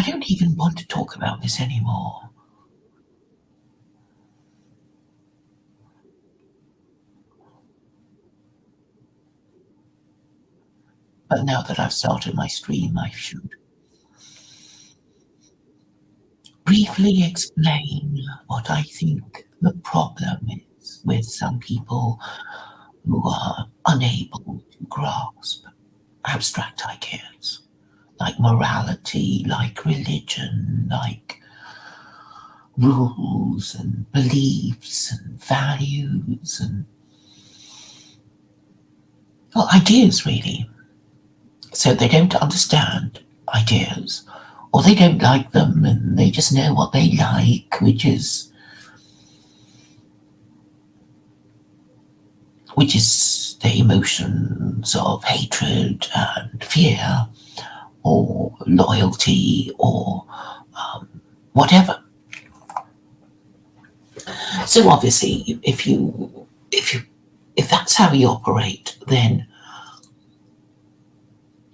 I don't even want to talk about this anymore. But now that I've started my stream, I should briefly explain what I think the problem is with some people who are unable to grasp abstract ideas like morality, like religion, like rules and beliefs and values and, well, ideas really. So they don't understand ideas, or they don't like them and they just know what they like, which is the emotions of hatred and fear or loyalty or whatever. So obviously, if that's how you operate, then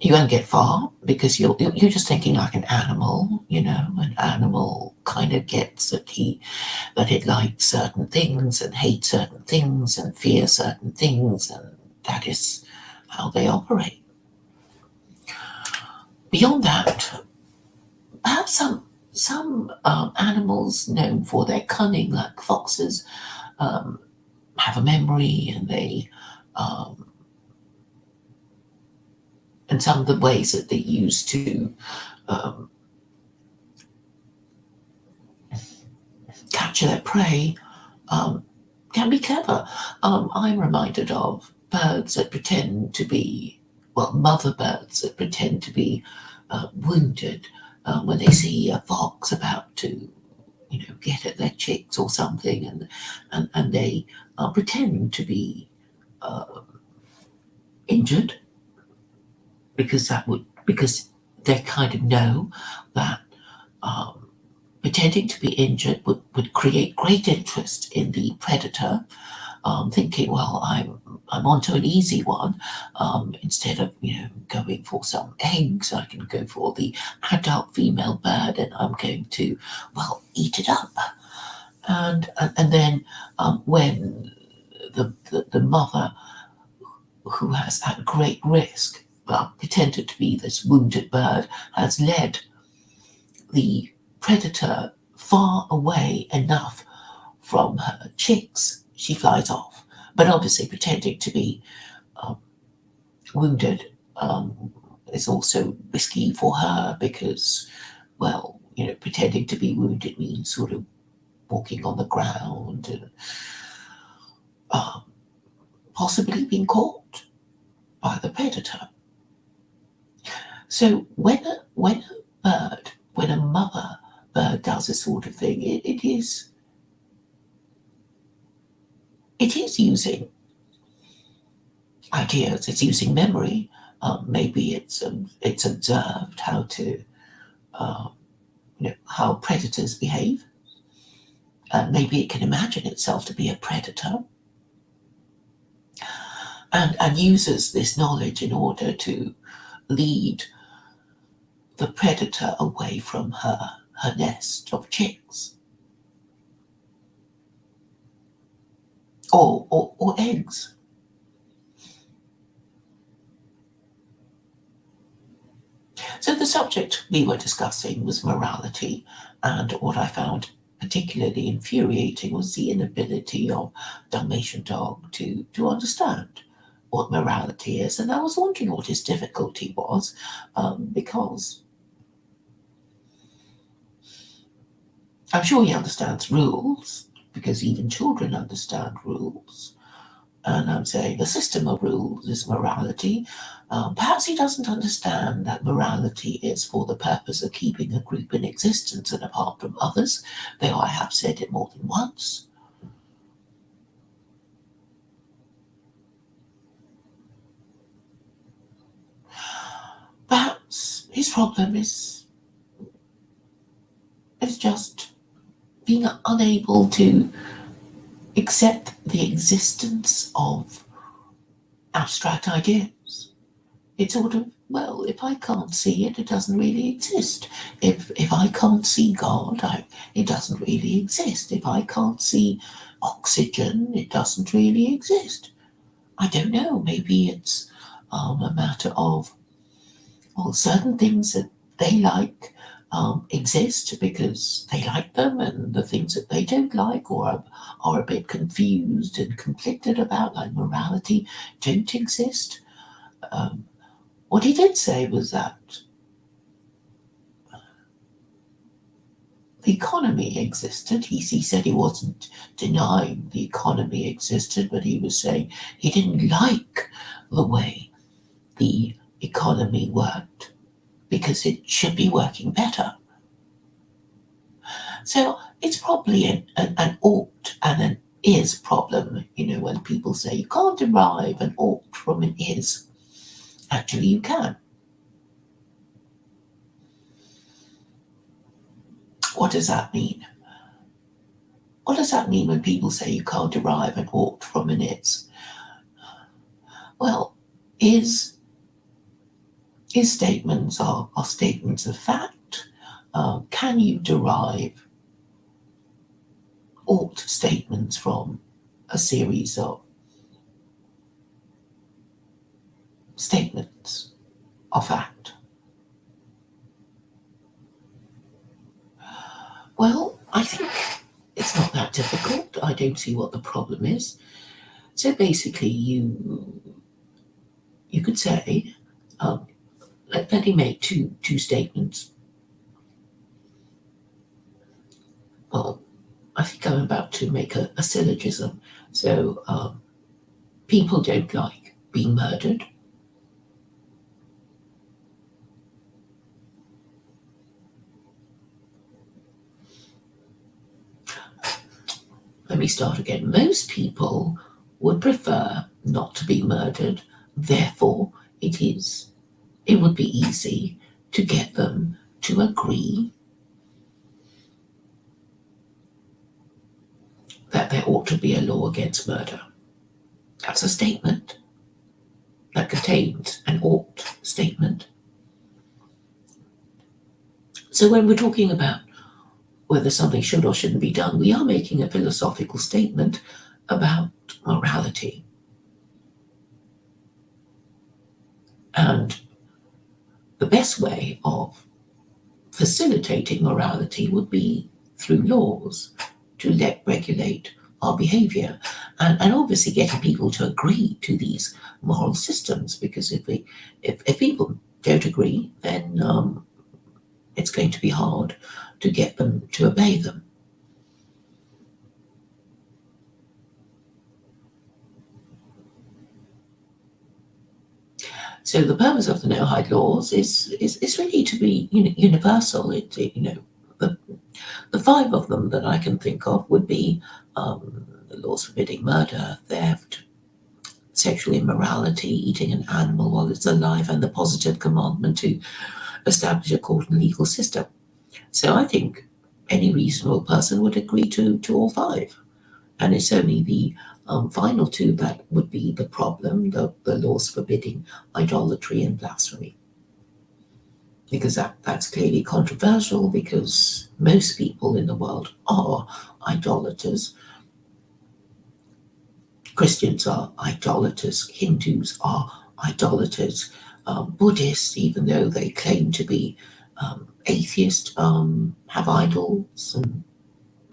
you won't get far because you're just thinking like an animal. An animal kind of gets that it likes certain things and hates certain things and fears certain things, and that is how they operate. Beyond that, perhaps some animals known for their cunning, like foxes, have a memory, and some of the ways that they use to um, capture their prey can be clever. I'm reminded of birds that pretend to be, well, mother birds that pretend to be wounded when they see a fox about to, get at their chicks or something, and they pretend to be injured because they kind of know that pretending to be injured would create great interest in the predator, thinking, well, I'm onto an easy one. Instead of going for some eggs, I can go for the adult female bird, and I'm going to, well, eat it up. And then when the mother, who has at great risk pretended to be this wounded bird, has led the predator far away enough from her chicks, she flies off. But obviously, pretending to be wounded is also risky for her because, well, pretending to be wounded means sort of walking on the ground and possibly being caught by the predator. So when a mother bird does this sort of thing, it is using ideas. It's using memory. Maybe it's observed how to how predators behave. Maybe it can imagine itself to be a predator, and uses this knowledge in order to lead the predator away from her nest of chicks or eggs. So the subject we were discussing was morality, and what I found particularly infuriating was the inability of Dalmatian dog to understand what morality is. And I was wondering what his difficulty was, because I'm sure he understands rules, because even children understand rules. And I'm saying the system of rules is morality. Perhaps he doesn't understand that morality is for the purpose of keeping a group in existence and apart from others, though I have said it more than once. Perhaps his problem is just being unable to accept the existence of abstract ideas. It's sort of, well, if I can't see it, it doesn't really exist. If I can't see God, it doesn't really exist. If I can't see oxygen, it doesn't really exist. I don't know. Maybe it's a matter of, well, certain things that they like exist because they like them, and the things that they don't like or are a bit confused and conflicted about, like morality, don't exist. Um, what he did say was that the economy existed. He said he wasn't denying the economy existed, but he was saying he didn't like the way the economy worked because it should be working better. So it's probably an ought and an is problem, when people say you can't derive an ought from an is. Actually, you can. What does that mean? What does that mean when people say you can't derive an ought from an is? Well, is statements are statements of fact. Can you derive ought statements from a series of statements of fact? Well, I think it's not that difficult. I don't see what the problem is. So basically, you could say, let me make two statements. Well, I think I'm about to make a syllogism. So people don't like being murdered. Let me start again. Most people would prefer not to be murdered. Therefore, it would be easy to get them to agree that there ought to be a law against murder. That's a statement that contains an ought statement. So when we're talking about whether something should or shouldn't be done, we are making a philosophical statement about morality. And the best way of facilitating morality would be through laws to regulate our behavior, and obviously getting people to agree to these moral systems, because if people don't agree, then it's going to be hard to get them to obey them. So the purpose of the no-hide laws is really to be universal. The five of them that I can think of would be the laws forbidding murder, theft, sexual immorality, eating an animal while it's alive, and the positive commandment to establish a court and legal system. So I think any reasonable person would agree to all five. And it's only the final two that would be the problem, the laws forbidding idolatry and blasphemy. Because that's clearly controversial, because most people in the world are idolaters. Christians are idolaters, Hindus are idolaters, Buddhists, even though they claim to be atheist, have idols and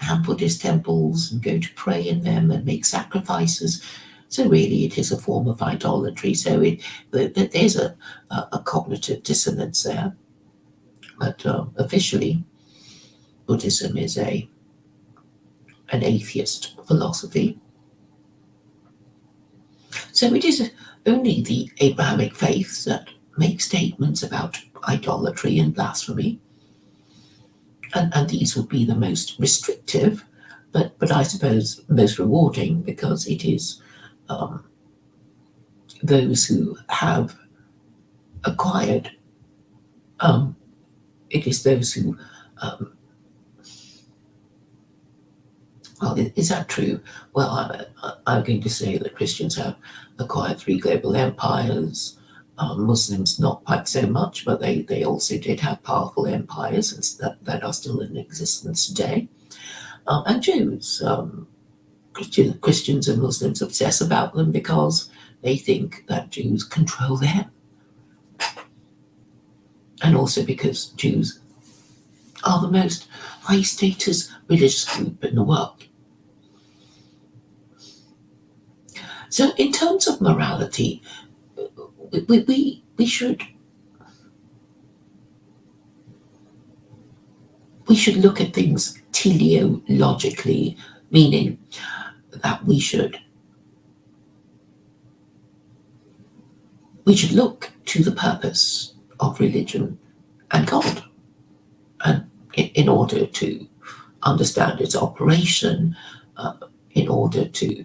have Buddhist temples and go to pray in them and make sacrifices. So really, it is a form of idolatry. So there's a cognitive dissonance there. But officially, Buddhism is an atheist philosophy. So it is only the Abrahamic faiths that make statements about idolatry and blasphemy. And these would be the most restrictive, but I suppose most rewarding, because it is those who have acquired, it is those who, well, is that true? Well, I'm going to say that Christians have acquired three global empires, Muslims not quite so much, but they also did have powerful empires and that are still in existence today. And Jews, Christians and Muslims obsess about them because they think that Jews control them, and also because Jews are the most high status religious group in the world. So, in terms of morality, we should look at things teleologically, meaning that we should look to the purpose of religion and God, and in order to understand its operation, in order to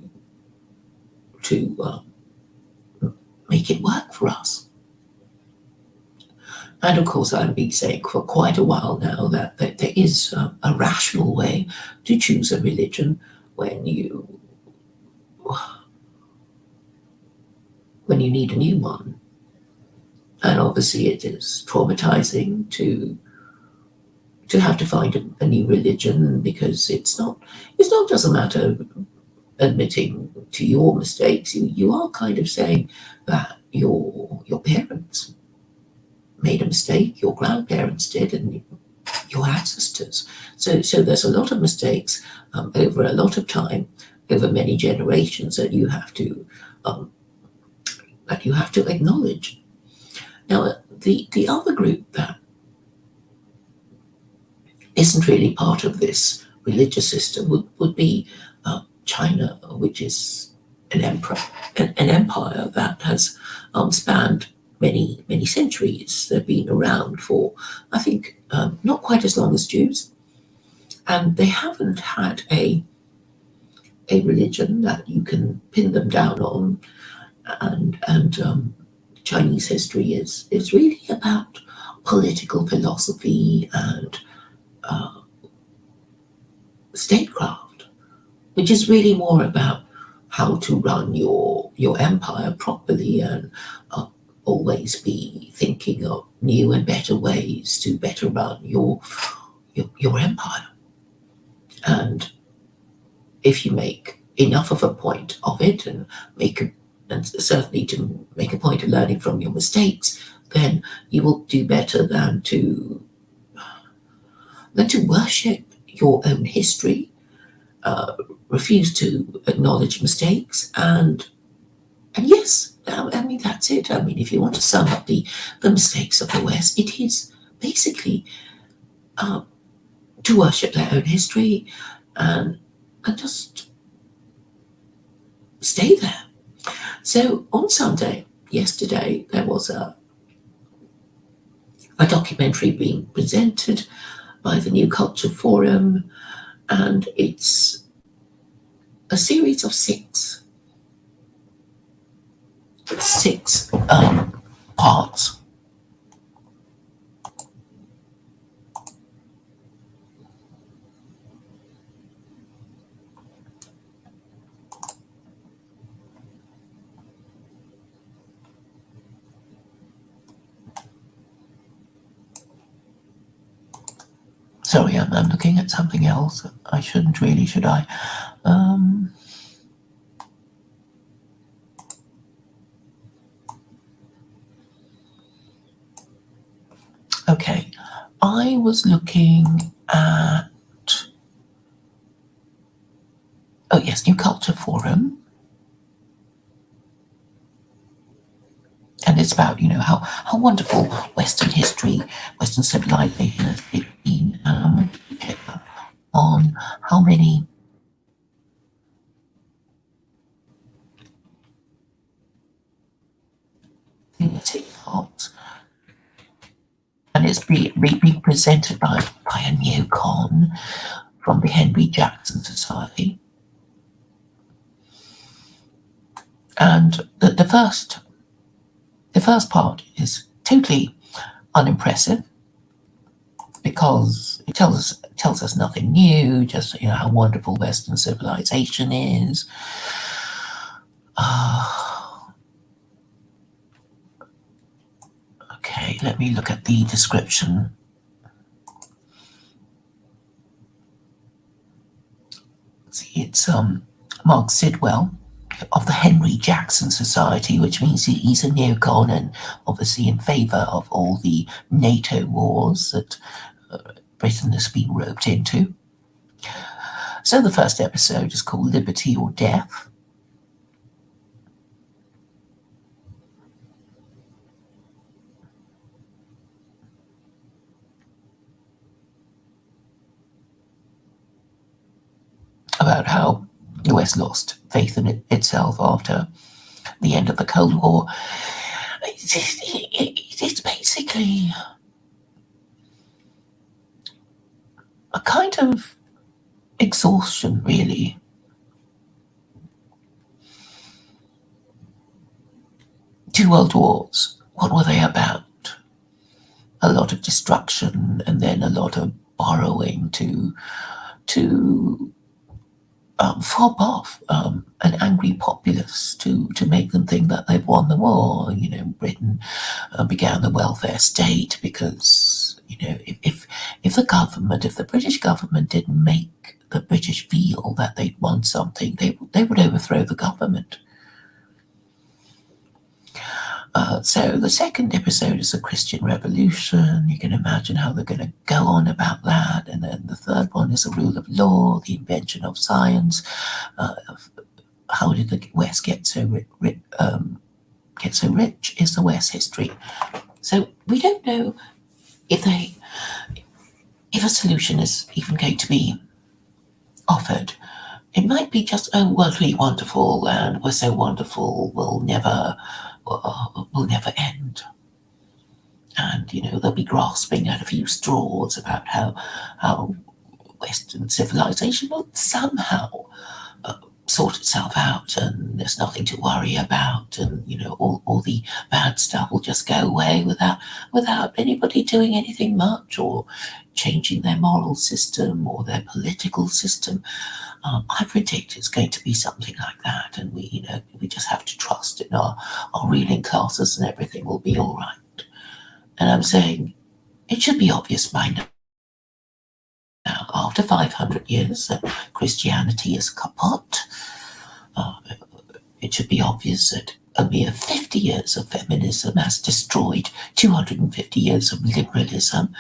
make it work for us. And of course, I've been saying for quite a while now that there is a rational way to choose a religion when you need a new one. And obviously, it is traumatizing to have to find a new religion, because it's not just a matter of admitting to your mistakes. You are kind of saying that your parents made a mistake, your grandparents did, and your ancestors. So there's a lot of mistakes over a lot of time, over many generations, that you have to acknowledge. Now, the other group that isn't really part of this religious system would be China, which is an empire that has spanned many centuries. They've been around for, I think, not quite as long as Jews, and they haven't had a religion that you can pin them down on. And Chinese history is really about political philosophy and statecraft, which is really more about how to run your empire properly, and always be thinking of new and better ways to better run your empire. And if you make enough of a point of it, and certainly to make a point of learning from your mistakes, then you will do better than to worship your own history, refuse to acknowledge mistakes, and yes, I mean, that's it. I mean, if you want to sum up the mistakes of the West, it is basically to worship their own history and just stay there. So on Sunday, yesterday, there was a documentary being presented by the New Culture Forum, and it's a series of six parts. Sorry, I'm looking at something else. I shouldn't really, should I? Okay, I was looking at, oh yes, New Culture Forum. And it's about, how wonderful Western history, Western civilization has been, on how many parts. And it's being presented by a neocon from the Henry Jackson Society. And the first part is totally unimpressive, because it tells us nothing new, just how wonderful Western civilization is. let me look at the description. See, it's Mark Sidwell of the Henry Jackson Society, which means he's a neocon and obviously in favour of all the NATO wars that Britain has been roped into. So the first episode is called Liberty or Death. About how the West lost faith in itself after the end of the Cold War. It's basically a kind of exhaustion, really. Two world wars, what were they about? A lot of destruction and then a lot of borrowing to fob off an angry populace to make them think that they've won the war. Britain began the welfare state because, if the British government didn't make the British feel that they'd won something, they would overthrow the government. So the second episode is a Christian revolution. You can imagine how they're going to go on about that. And then the third one is the rule of law, the invention of science. How did the West get so rich? Is the West history. So we don't know if a solution is even going to be offered. It might be just, oh, weren't we wonderful, and we're so wonderful, we'll never end. And, they'll be grasping at a few straws about how Western civilization will somehow sort itself out, and there's nothing to worry about, and, all the bad stuff will just go away without anybody doing anything much or changing their moral system or their political system. I predict it's going to be something like that, and we just have to trust in our ruling classes, and everything will be all right. And I'm saying it should be obvious by now, after 500 years, that Christianity is kaput. It should be obvious that a mere 50 years of feminism has destroyed 250 years of liberalism.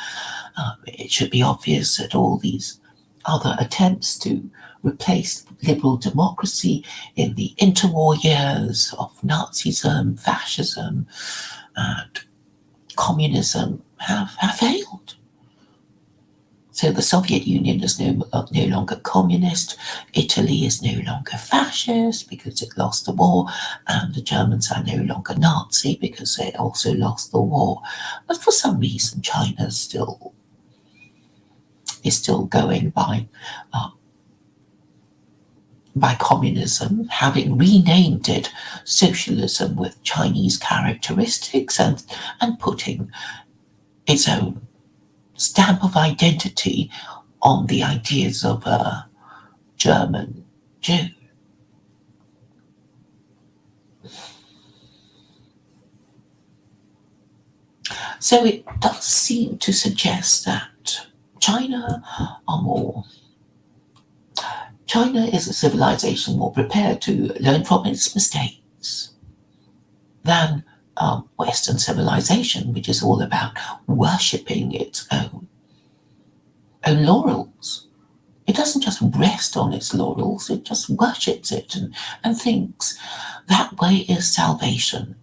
It should be obvious that all these other attempts to replace liberal democracy in the interwar years of Nazism, fascism, and communism have failed. So the Soviet Union is no longer communist, Italy is no longer fascist because it lost the war, and the Germans are no longer Nazi because they also lost the war. But for some reason, China is still going by communism, having renamed it socialism with Chinese characteristics and putting its own stamp of identity on the ideas of a German Jew. So it does seem to suggest that China is a civilization more prepared to learn from its mistakes than Western civilization, which is all about worshipping its own laurels. It doesn't just rest on its laurels, it just worships it and thinks that way is salvation.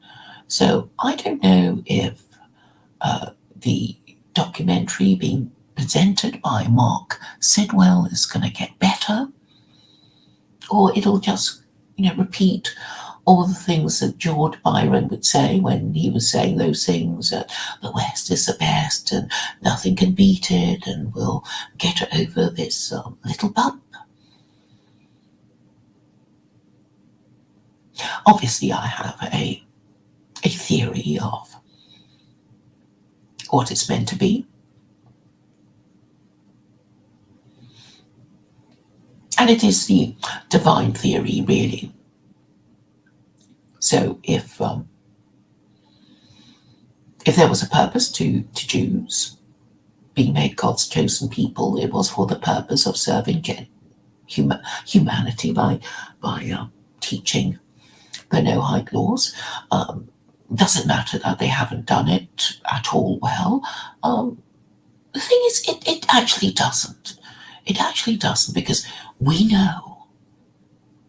So I don't know if the documentary being presented by Mark Sidwell is going to get better, or it'll just, repeat all the things that George Byron would say when he was saying those things, that the West is the best and nothing can beat it, and we'll get over this little bump. Obviously, I have a theory of what it's meant to be. And it is the divine theory, really. So if if there was a purpose to Jews being made God's chosen people, it was for the purpose of serving humanity by teaching the Noahide laws. Doesn't matter that they haven't done it at all well. The thing is, it actually doesn't. It actually doesn't, because we know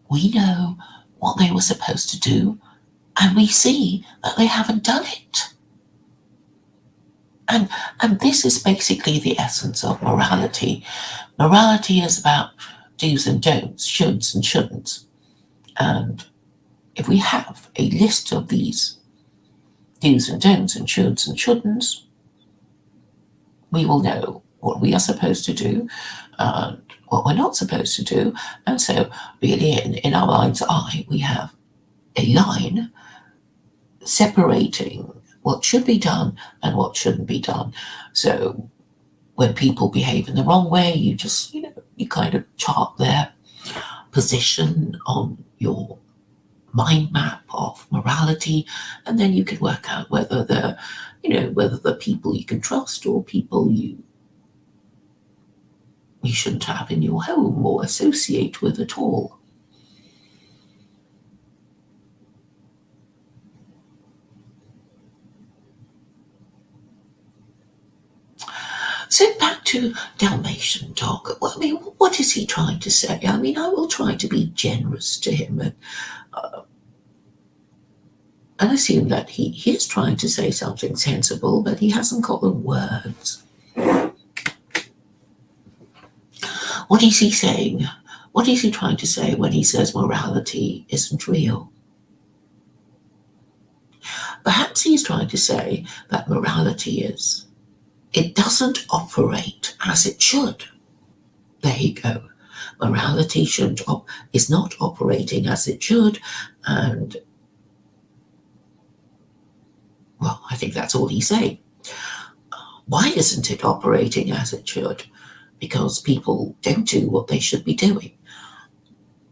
what they were supposed to do, and we see that they haven't done it. And this is basically the essence of morality. Morality is about do's and don'ts, shoulds and shouldn'ts. And if we have a list of these do's and don'ts and shoulds and shouldn'ts, we will know what we are supposed to do and what we're not supposed to do. And so really in our mind's eye, we have a line separating what should be done and what shouldn't be done. So when people behave in the wrong way, you just, you kind of chart their position on your mind map of morality, and then you can work out whether they're people you can trust or people you shouldn't have in your home or associate with at all. So back to Dalmatian Dog. Well, I mean, what is he trying to say? I mean, I will try to be generous to him and assume that he is trying to say something sensible, but he hasn't got the words. What is he saying? What is he trying to say when he says morality isn't real? Perhaps he's trying to say that morality it doesn't operate as it should. There you go. Morality is not operating as it should, and well, I think that's all he's saying. Why isn't it operating as it should? Because people don't do what they should be doing.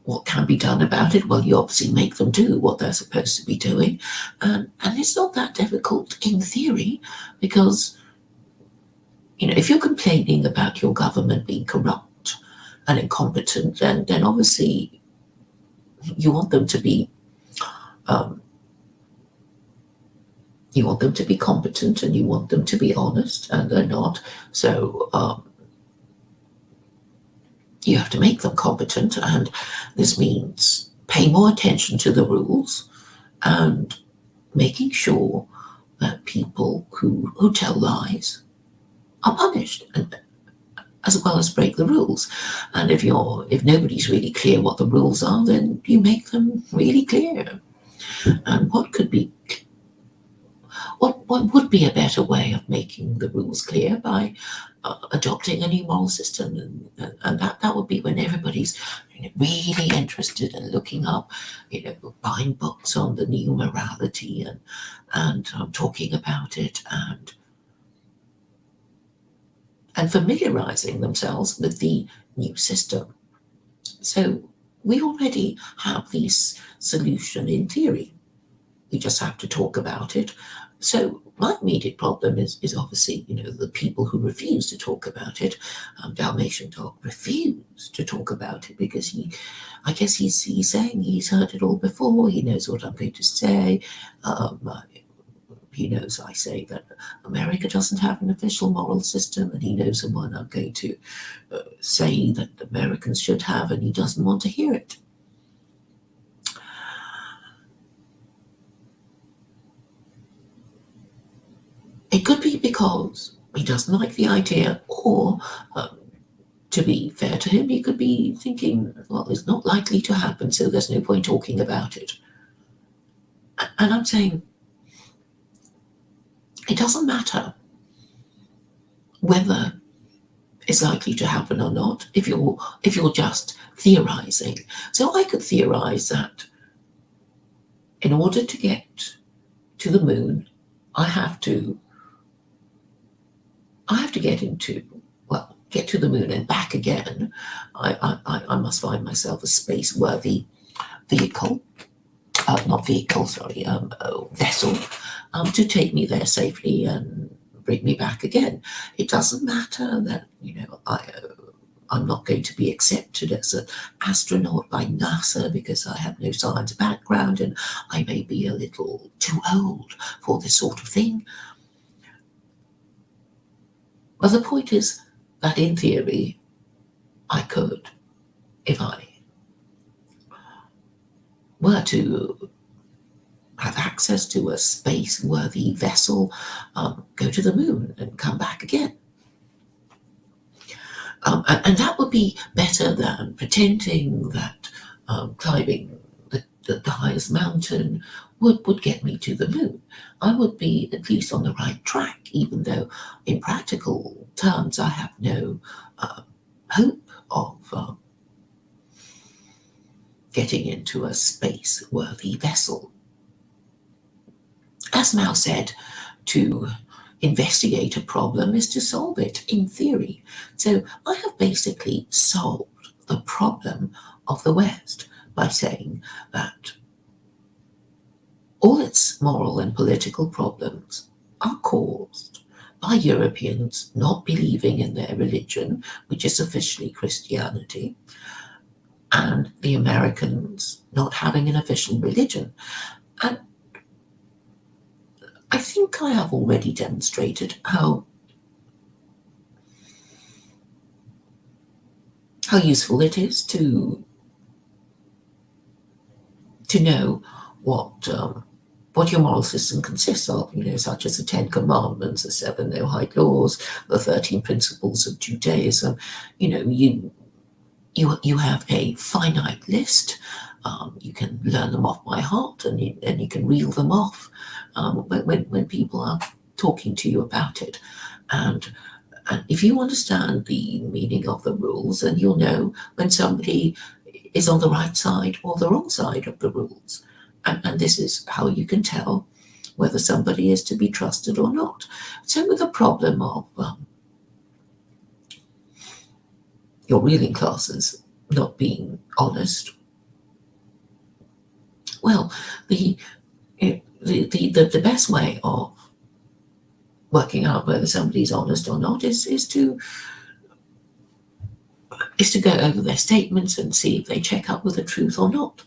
What can be done about it? Well, you obviously make them do what they're supposed to be doing, and it's not that difficult in theory, because if you're complaining about your government being corrupt and incompetent, then obviously you want them to be competent, and you want them to be honest, and they're not. So you have to make them competent, and this means paying more attention to the rules and making sure that people who tell lies are punished, and as well as break the rules. And if nobody's really clear what the rules are, then you make them really clear. And what would be a better way of making the rules clear? By adopting a new moral system, and that would be when everybody's really interested in looking up, buying books on the new morality and talking about it and familiarizing themselves with the new system. So we already have this solution in theory. We just have to talk about it. So my immediate problem is obviously, the people who refuse to talk about it. Dalmatian Dog refused to talk about it because I guess he's saying he's heard it all before. He knows what I'm going to say. He knows I say that America doesn't have an official moral system, and he knows the one I'm going to say that Americans should have, and he doesn't want to hear it. It could be because he doesn't like the idea, or to be fair to him, he could be thinking, well, it's not likely to happen, so there's no point talking about it. And I'm saying, it doesn't matter whether it's likely to happen or not if you're just theorizing. So I could theorize that in order to get to the moon, I have to get to the moon and back again. I must find myself a space-worthy vehicle. not vehicle, sorry, vessel, to take me there safely and bring me back again. It doesn't matter that, I'm not going to be accepted as an astronaut by NASA because I have no science background and I may be a little too old for this sort of thing. But the point is that in theory, I could, if I were to have access to a space-worthy vessel, go to the moon and come back again. And that would be better than pretending that climbing the highest mountain would get me to the moon. I would be at least on the right track, even though in practical terms I have no hope of getting into a space-worthy vessel. As Mao said, to investigate a problem is to solve it in theory. So I have basically solved the problem of the West by saying that all its moral and political problems are caused by Europeans not believing in their religion, which is officially Christianity, and the Americans not having an official religion. And I think I have already demonstrated how useful it is to know what your moral system consists of, such as the Ten Commandments, the Seven Noahide Laws, the 13 Principles of Judaism. You have a finite list. You can learn them off by heart, and you can reel them off when people are talking to you about it. And if you understand the meaning of the rules, then you'll know when somebody is on the right side or the wrong side of the rules. And this is how you can tell whether somebody is to be trusted or not. So with the problem of your ruling classes not being honest, well, the best way of working out whether somebody's honest or not is to go over their statements and see if they check up with the truth or not.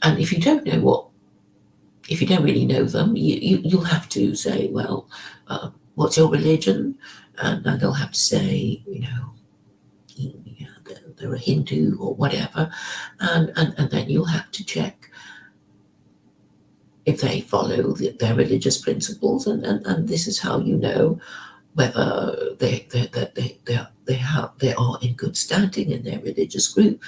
And if you don't really know them, you'll have to say, well, what's your religion? And they'll have to say, they're a Hindu or whatever, and then you'll have to check if they follow their religious principles, and this is how you know whether they are in good standing in their religious group,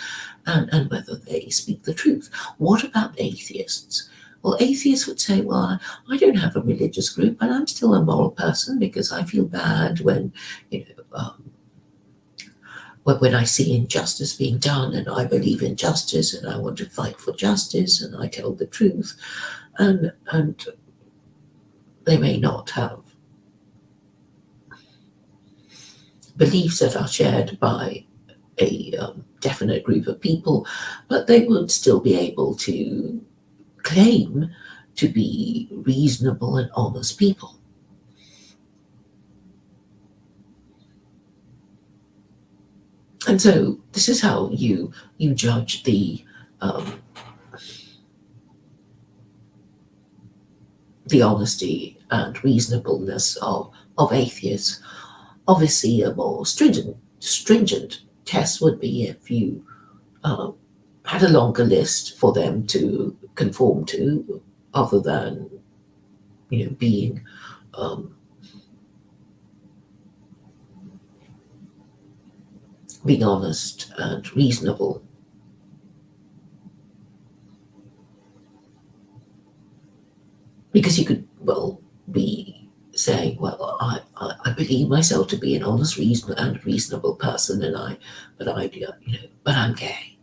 and whether they speak the truth. What about atheists? Well, atheists would say, well, I don't have a religious group, but I'm still a moral person because I feel bad when I see injustice being done, and I believe in justice, and I want to fight for justice, and I tell the truth. And they may not have beliefs that are shared by a definite group of people, but they would still be able to claim to be reasonable and honest people. And so this is how you judge the honesty and reasonableness of atheists. Obviously, a more stringent test would be if you had a longer list for them to conform to, other than being honest and reasonable. Because you could be saying, well, I believe myself to be an honest, reasonable person, but I'm gay.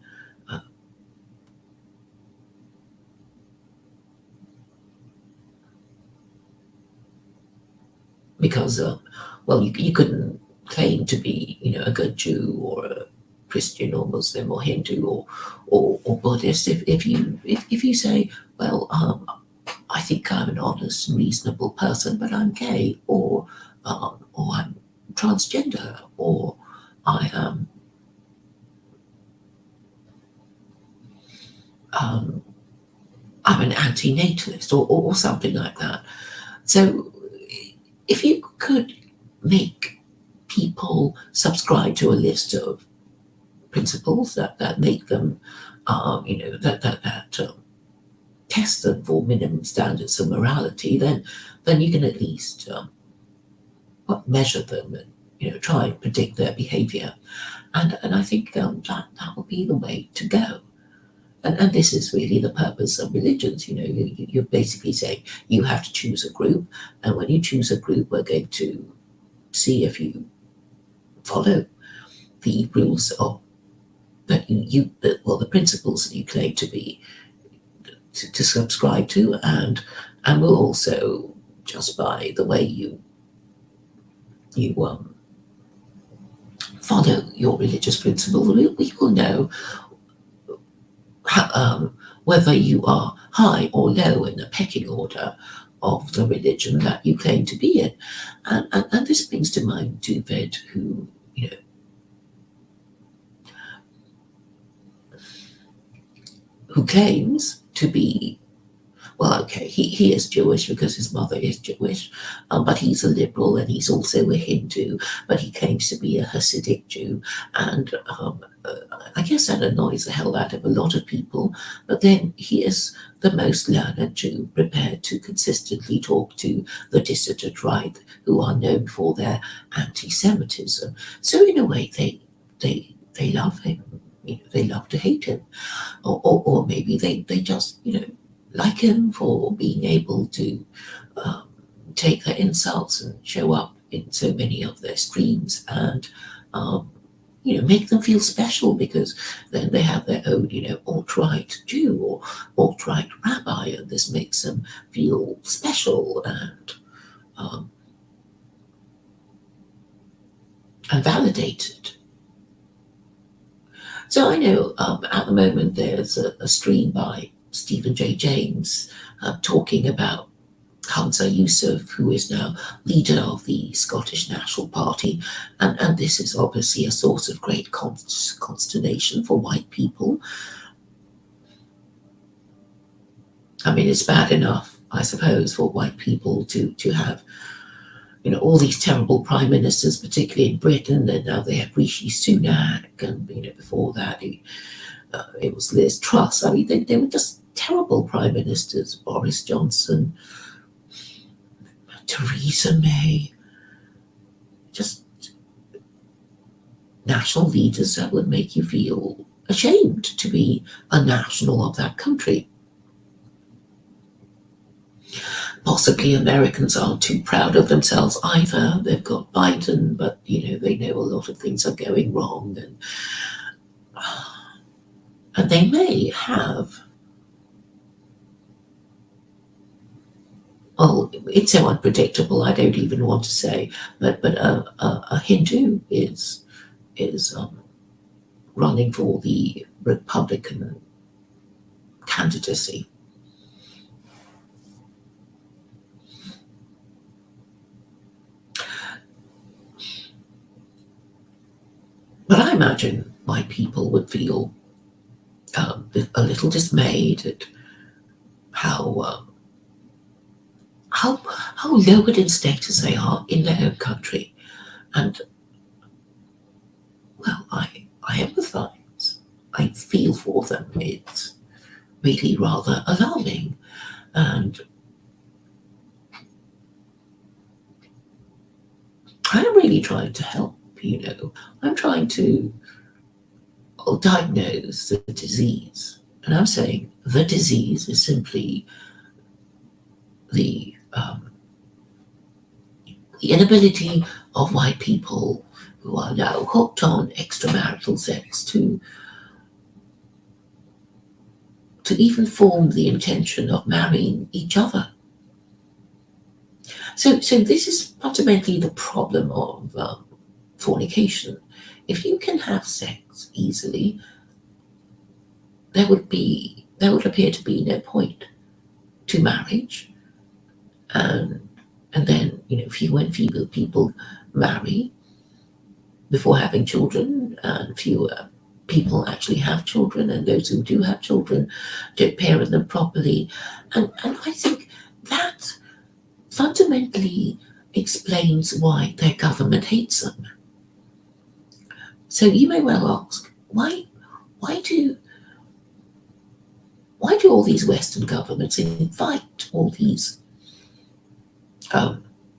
Because you couldn't claim to be a good Jew or a Christian or Muslim or Hindu or Buddhist, if you say, well, I think I'm an honest and reasonable person, but I'm gay, or I'm transgender, or I am um, I'm an anti-natalist, or something like that. So if you could make people subscribe to a list of principles that make them, that test them for minimum standards of morality, then you can at least measure them and try and predict their behaviour. And I think that will be the way to go. And this is really the purpose of religions. You're basically saying you have to choose a group, and when you choose a group, we're going to see if you follow the rules of the principles that you claim to subscribe to, and we'll also, just by the way you follow your religious principles, we will know whether you are high or low in the pecking order of the religion that you claim to be in. And this brings to mind David, who claims to be, well, okay, he is Jewish because his mother is Jewish, but he's a liberal and he's also a Hindu, but he claims to be a Hasidic Jew. And I guess that annoys the hell out of a lot of people, but then he is the most learned Jew prepared to consistently talk to the dissident right, who are known for their anti-Semitism. So in a way, they love him. They love to hate him, or maybe they just like him for being able to take their insults and show up in so many of their streams, and make them feel special, because then they have their own alt-right Jew or alt-right rabbi, and this makes them feel special and validated. So I know at the moment there's a stream by Stephen J. James talking about Hamza Yusuf, who is now leader of the Scottish National Party, and this is obviously a source of great consternation for white people. I mean, it's bad enough, I suppose, for white people to have all these terrible prime ministers, particularly in Britain, and now they have Rishi Sunak, and before that it was Liz Truss. I mean, they were just terrible prime ministers. Boris Johnson, Theresa May, just national leaders that would make you feel ashamed to be a national of that country. Possibly Americans aren't too proud of themselves either. They've got Biden, but they know a lot of things are going wrong, and they may have. Oh, it's so unpredictable. I don't even want to say, but a Hindu is running for the Republican candidacy. But I imagine white people would feel a little dismayed at how lowered in status they are in their own country. And, well, I empathise. I feel for them. It's really rather alarming. And I'm really trying to help, I'm trying to diagnose the disease. And I'm saying the disease is simply the inability of white people who are now hooked on extramarital sex to even form the intention of marrying each other. So this is fundamentally the problem of fornication. If you can have sex easily, there would appear to be no point to marriage, and then fewer and fewer people marry before having children, and fewer people actually have children, and those who do have children don't parent them properly, and I think that fundamentally explains why their government hates them. So you may well ask, why do why do all these Western governments invite all these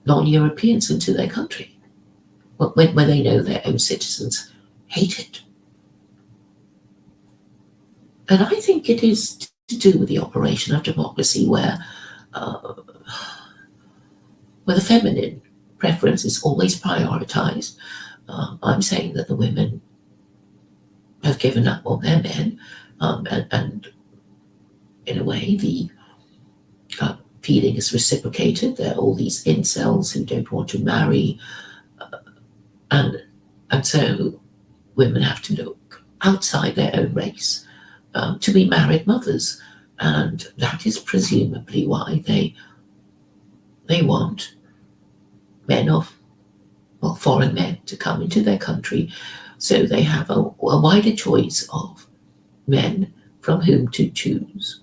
non-Europeans into their country when they know their own citizens hate it? And I think it is to do with the operation of democracy, uh, where the feminine preference is always prioritized. I'm saying that the women have given up on their men, and in a way, the feeling is reciprocated. There are all these incels who don't want to marry, and so women have to look outside their own race to be married mothers, and that is presumably why they want men of foreign men to come into their country, so they have a wider choice of men from whom to choose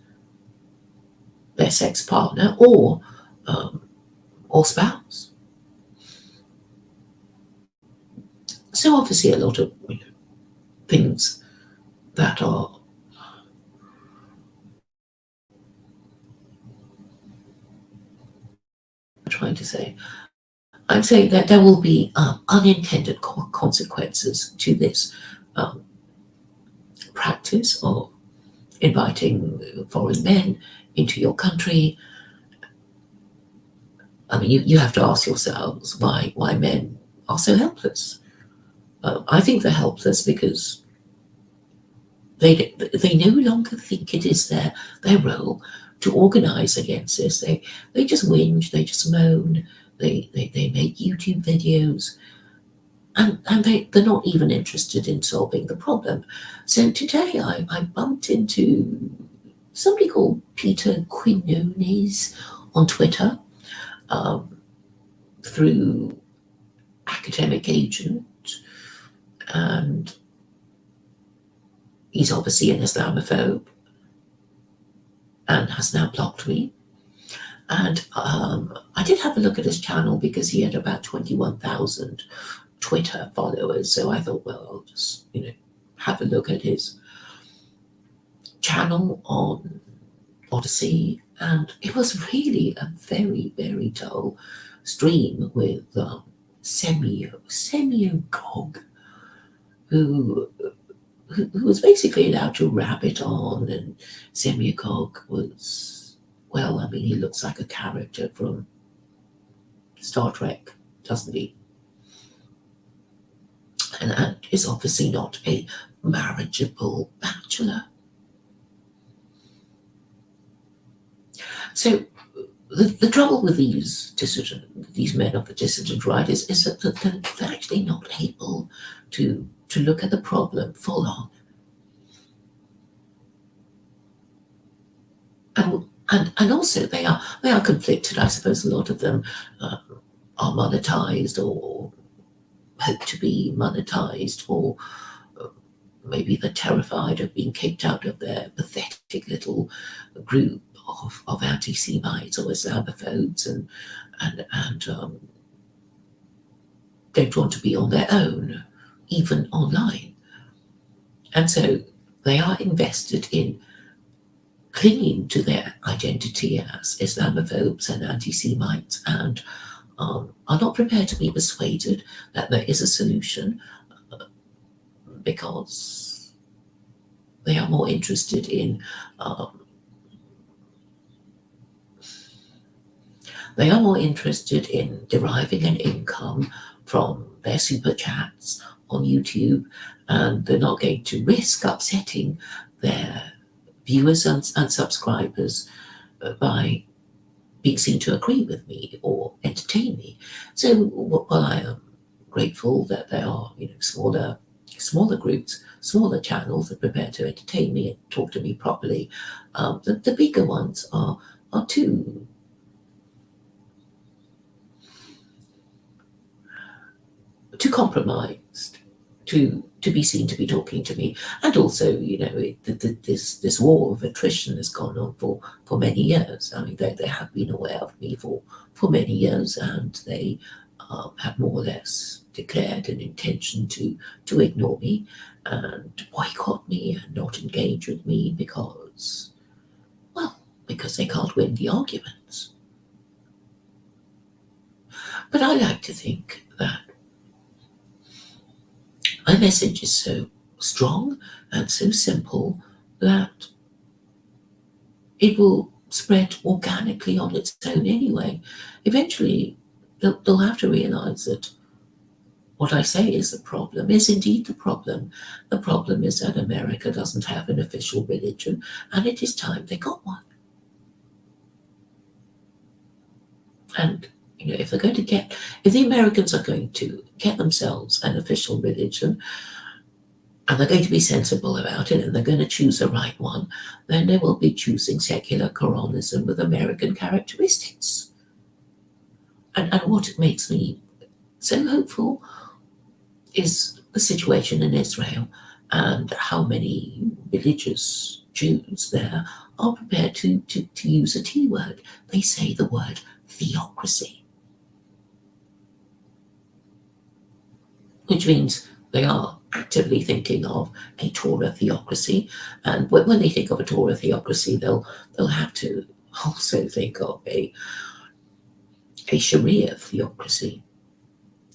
their sex partner or spouse. So obviously a lot of things that are trying to say. I'm saying that there will be unintended consequences to this practice of inviting foreign men into your country. I mean, you have to ask yourselves why men are so helpless. I think they're helpless because they no longer think it is their role to organise against this. They just whinge, they just moan, they make YouTube videos, and they're not even interested in solving the problem. So today I bumped into somebody called Peter Quinones on Twitter, through academic agent, and he's obviously an Islamophobe and has now blocked me. And I did have a look at his channel because he had about 21,000 Twitter followers. So I thought, well, I'll just have a look at his channel on Odyssey, and it was really a very, very dull stream with Semio Gog, who was basically allowed to rabbit on, and Semyakog was, well, I mean, he looks like a character from Star Trek, doesn't he? And is obviously not a marriageable bachelor. So the trouble with these men of the dissident right is that they're actually not able to look at the problem full on. And also they are conflicted. I suppose a lot of them are monetized or hope to be monetized, or maybe they're terrified of being kicked out of their pathetic little group of anti-Semites or Islamophobes, and don't want to be on their own, even online. And so they are invested in clinging to their identity as Islamophobes and anti-Semites, and are not prepared to be persuaded that there is a solution, because they are more interested in deriving an income from their super chats on YouTube, and they're not going to risk upsetting their viewers and subscribers by being seen to agree with me or entertain me. So while I am grateful that there are smaller smaller groups, smaller channels are prepared to entertain me and talk to me properly. The bigger ones are too compromised to be seen to be talking to me. And also, this war of attrition has gone on for many years. I mean, they have been aware of me for many years, and they have more or less declared an intention to ignore me and boycott me and not engage with me because they can't win the arguments. But I like to think that my message is so strong and so simple that it will spread organically on its own anyway. Eventually, they'll have to realize that what I say is the problem, is indeed the problem. The problem is that America doesn't have an official religion, and it is time they got one. And if the Americans are going to get themselves an official religion, and they're going to be sensible about it, and they're going to choose the right one, then they will be choosing secular Quranism with American characteristics. And what makes me so hopeful is the situation in Israel and how many religious Jews there are prepared to use a T word. They say the word theocracy, which means they are actively thinking of a Torah theocracy. And when they think of a Torah theocracy, they'll have to also think of a Sharia theocracy.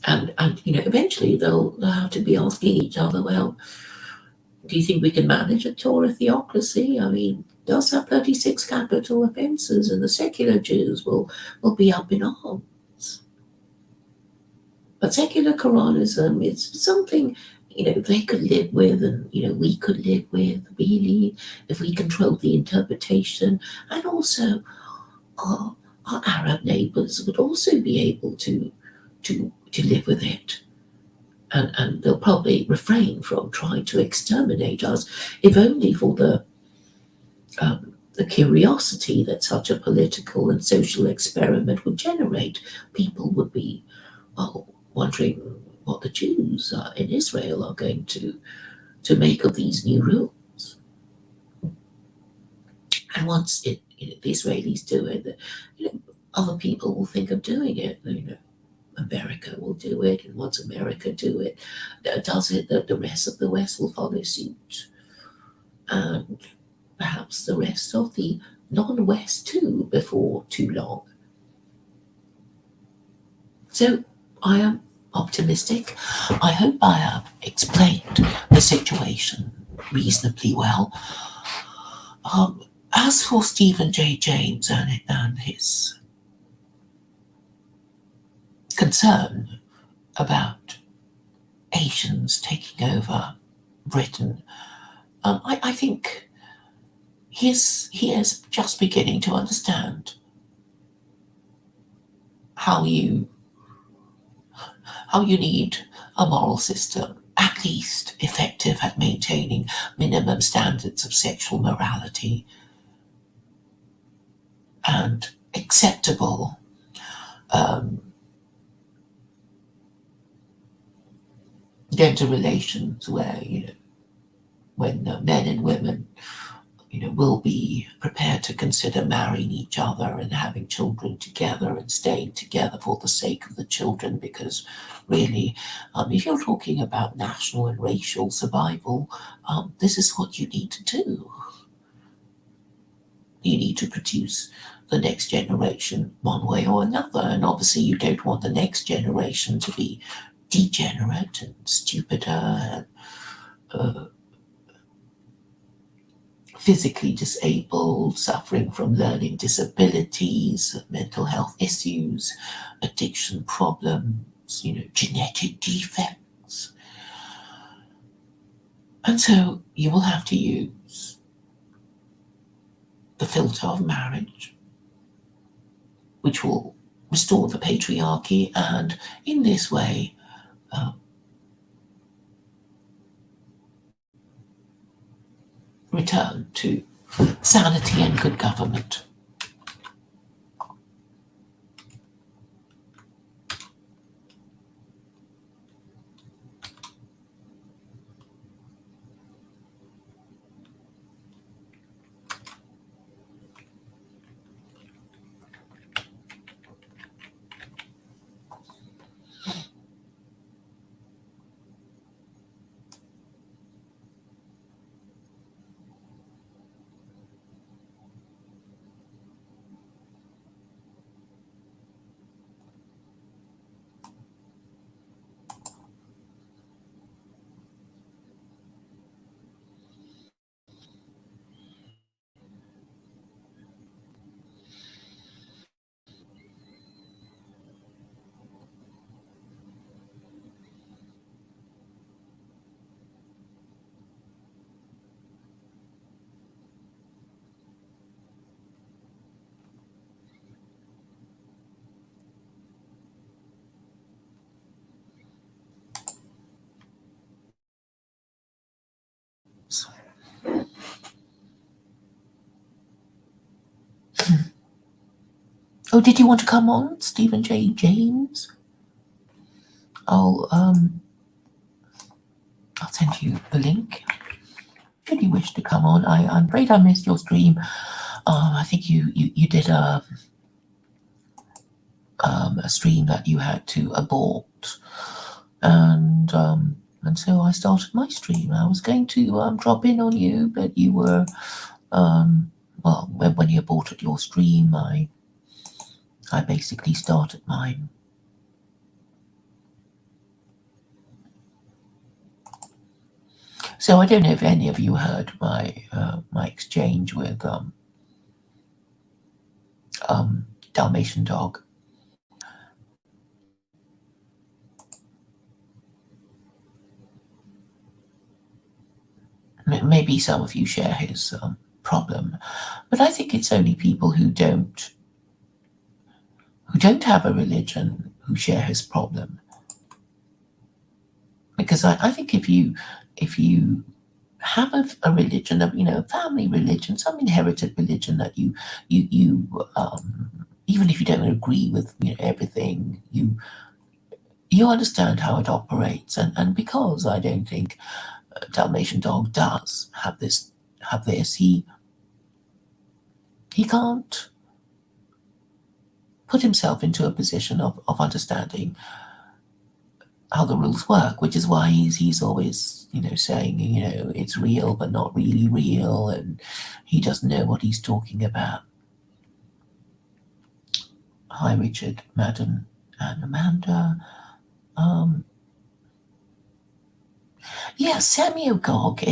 And eventually they'll have to be asking each other, well, do you think we can manage a Torah theocracy? I mean, does have 36 capital offenses, and the secular Jews will be up in arms. But secular Quranism is something they could live with, and we could live with, really, if we control the interpretation. And also our Arab neighbors would also be able to live with it. And they'll probably refrain from trying to exterminate us, if only for the curiosity that such a political and social experiment would generate. People would be, wondering what the Jews in Israel are going to make of these new rules. And once the Israelis do it, other people will think of doing it. America will do it, and once America does it, the rest of the West will follow suit, and perhaps the rest of the non-West too, before too long. So I am optimistic. I hope I have explained the situation reasonably well. As for Stephen J. James and his concern about Asians taking over Britain, I think he is just beginning to understand how you need a moral system at least effective at maintaining minimum standards of sexual morality and acceptable gender relations, where when men and women will be prepared to consider marrying each other and having children together and staying together for the sake of the children, because really, if you're talking about national and racial survival, this is what you need to do. You need to produce the next generation one way or another, and obviously you don't want the next generation to be degenerate and stupider and physically disabled, suffering from learning disabilities, mental health issues, addiction problems, genetic defects. And so you will have to use the filter of marriage, which will restore the patriarchy, and in this way return to sanity and good government. Oh, did you want to come on, Stephen J. James? I'll um I'll send you the link. Should you wish to come on, I'm afraid I missed your stream. I think you did a stream that you had to abort, and so I started my stream. I was going to drop in on you, but you were well, when you aborted your stream, I basically started mine. So I don't know if any of you heard my exchange with Dalmatian Dog. Maybe some of you share his problem, but I think it's only people who don't have a religion who share his problem. Because I think if you have a religion, a family religion, some inherited religion that you even if you don't agree with everything, you understand how it operates, and because I don't think Dalmatian Dog does have this, he can't put himself into a position of understanding how the rules work, which is why he's always saying it's real but not really real, and he doesn't know what he's talking about. Hi Richard, Madam, and Amanda. Yeah, Semiogog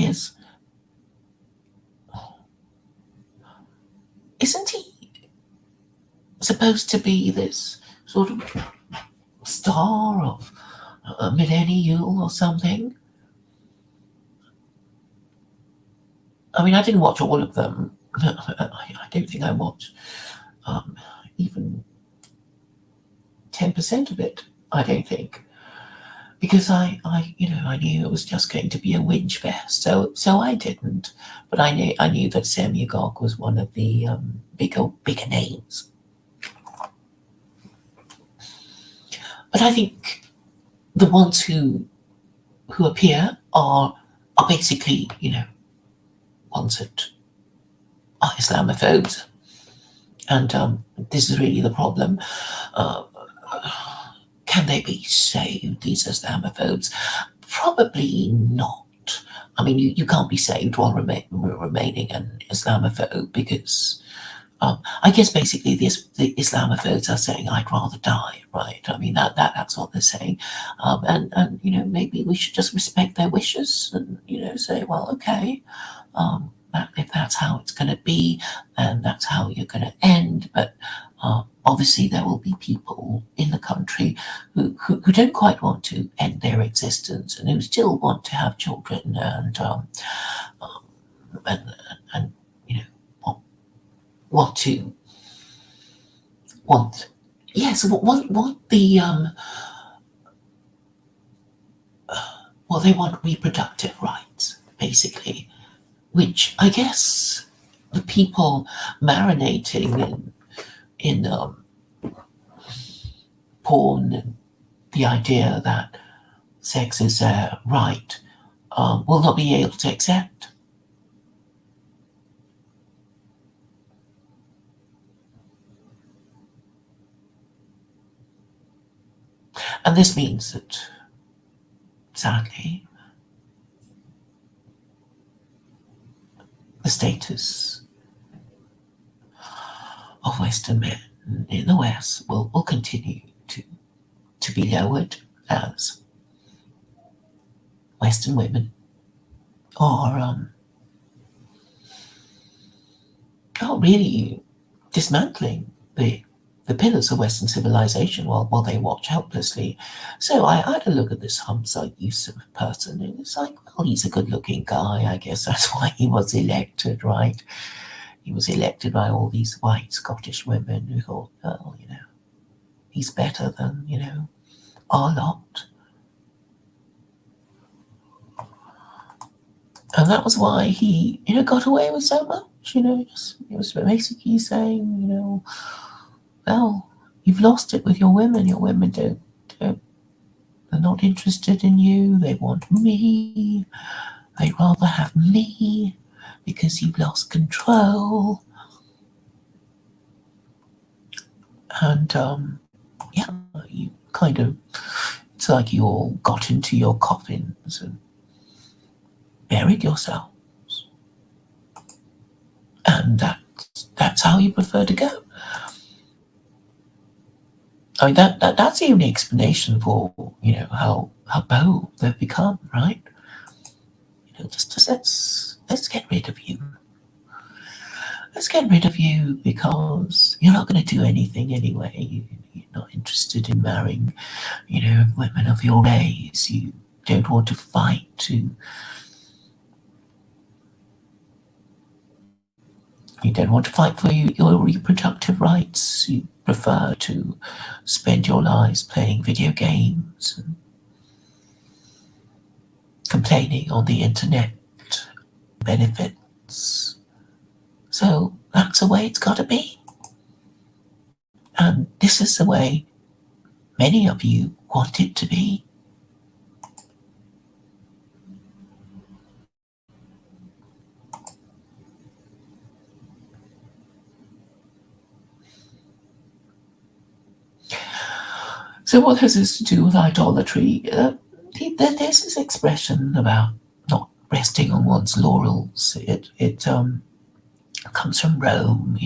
isn't he supposed to be this sort of star of a millennial or something? I mean, I didn't watch all of them. I don't think I watched even 10% of it. I don't think, because I knew it was just going to be a whinge fest, so I didn't. But I knew that Semiogog was one of the bigger names. But I think the ones who appear are basically ones that are Islamophobes, and this is really the problem. Can they be saved, these Islamophobes? Probably not. I mean, you can't be saved while remaining an Islamophobe, because I guess basically the Islamophobes are saying, "I'd rather die," right? I mean, that's what they're saying, and maybe we should just respect their wishes and say, well, okay, if that's how it's going to be, and that's how you're going to end. But obviously, there will be people in the country who don't quite want to end their existence, and who still want to have children, and want to want yes want the well, they want reproductive rights, basically, which I guess the people marinating in porn and the idea that sex is their right will not be able to accept. And this means that, sadly, the status of Western men in the West will continue to be lowered as Western women are really dismantling the pillars of Western civilization while they watch helplessly. So I had a look at this Hamza Yusuf person, and it's like, well, he's a good-looking guy. I guess that's why he was elected, right? He was elected by all these white Scottish women who thought, well, he's better than, our lot. And that was why he, got away with so much, it was basically saying, well, you've lost it with your women. Your women they're not interested in you. They want me. They'd rather have me because you've lost control. And, yeah, you kind of, it's like you all got into your coffins and buried yourselves. And that's how you prefer to go. I mean, that's the only explanation for, how bold they've become, right? Just let's get rid of you. Let's get rid of you because you're not going to do anything anyway. You're not interested in marrying, women of your race. You don't want to fight You don't want to fight for your reproductive rights. You prefer to spend your lives playing video games and complaining on the internet benefits. So that's the way it's got to be. And this is the way many of you want it to be. So what has this to do with idolatry? There's this expression about not resting on one's laurels. It comes from Rome.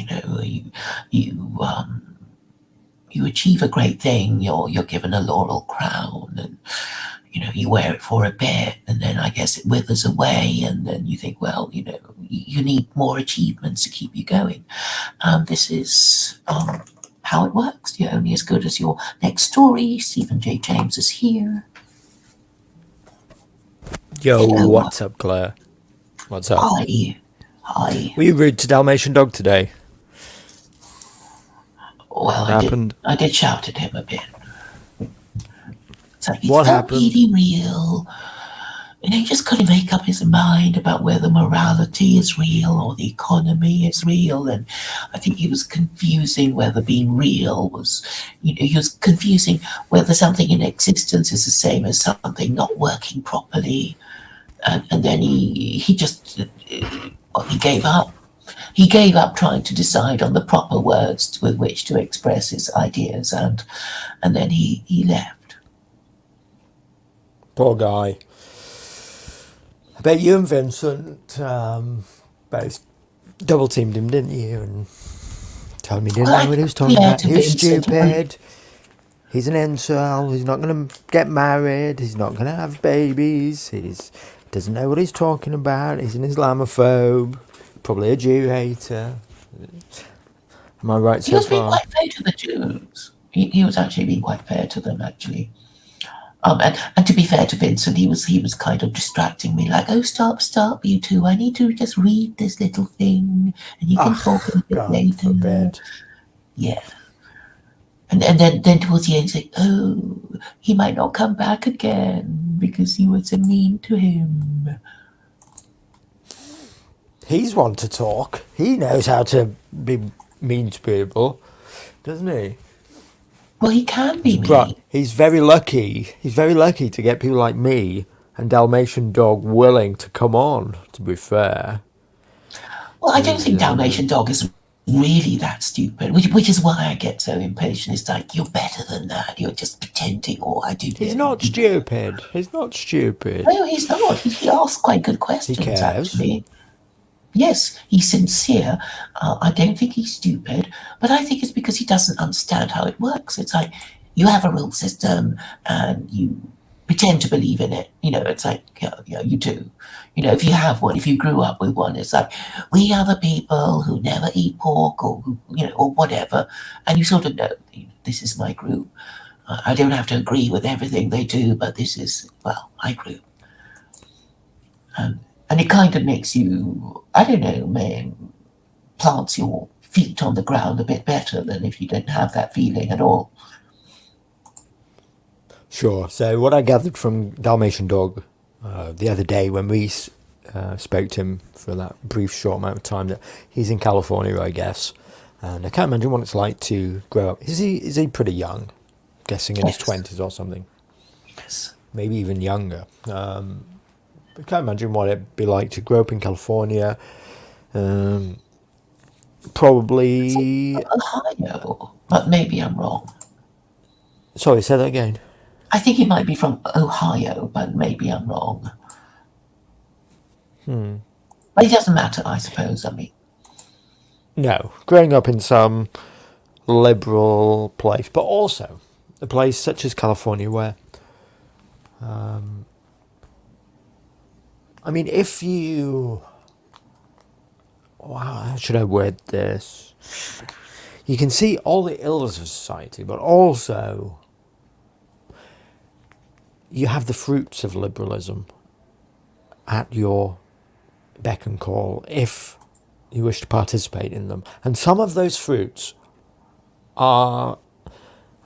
You achieve a great thing, you're given a laurel crown, and you wear it for a bit, and then I guess it withers away, and then you think, well, you need more achievements to keep you going. This is how it works. You're only as good as your next story. Stephen J. James is here. Yo, Hello. what's up, Claire? What's up? Hi. Were you rude to Dalmatian Dog today? Well, I did shout at him a bit. It's like, What it's not happened? really real. He just couldn't make up his mind about whether morality is real or the economy is real. And I think he was confusing whether being real was, he was confusing whether something in existence is the same as something not working properly. And then he gave up. He gave up trying to decide on the proper words with which to express his ideas, and then he left. Poor guy. I bet you and Vincent both double teamed him, didn't you? And told him he didn't know what he was talking about. He's stupid. He's an incel. He's not going to get married. He's not going to have babies. He doesn't know what he's talking about. He's an Islamophobe. Probably a Jew hater. Am I right so far? He was being quite fair to the Jews. He was actually being quite fair to them, actually. And to be fair to Vincent, he was kind of distracting me, like, oh, stop, you two. I need to just read this little thing, and you can talk a bit later. Forbid. Yeah. And then towards the end, he's like, oh, he might not come back again because you were so mean to him. He's one to talk. He knows how to be mean to people, doesn't he? Well, he can be mean. He's very lucky. He's very lucky to get people like me and Dalmatian Dog willing to come on, to be fair. Well, I don't think Dalmatian Dog is really that stupid, which is why I get so impatient. It's like, you're better than that. You're just pretending, or I do. He's not stupid. He's not stupid. No, he's not. He asks quite good questions, He cares. actually. Yes, he's sincere. I don't think he's stupid, but I think it's because he doesn't understand how it works. It's like you have a rule system and you pretend to believe in it. It's like, yeah, you do. If you have one, if you grew up with one, it's like, we are the people who never eat pork or, or whatever. And you sort of know, this is my group. I don't have to agree with everything they do, but this is, well, my group. And it kind of makes you, I don't know, man, plants your feet on the ground a bit better than if you didn't have that feeling at all. Sure. So what I gathered from Dalmatian Dog the other day when we spoke to him for that brief short amount of time, that he's in California, I guess, and I can't imagine what it's like to grow up. Is he pretty young? I'm guessing in his 20s or something. Yes. Maybe even younger. I can't imagine what it'd be like to grow up in California. Probably Ohio, but maybe I'm wrong. Sorry, say that again. I think he might be from Ohio, but maybe I'm wrong. But it doesn't matter, I suppose. I mean, No, growing up in some liberal place, but also a place such as California where, I mean, if you, wow, how should I word this? You can see all the ills of society, but also you have the fruits of liberalism at your beck and call if you wish to participate in them. And some of those fruits are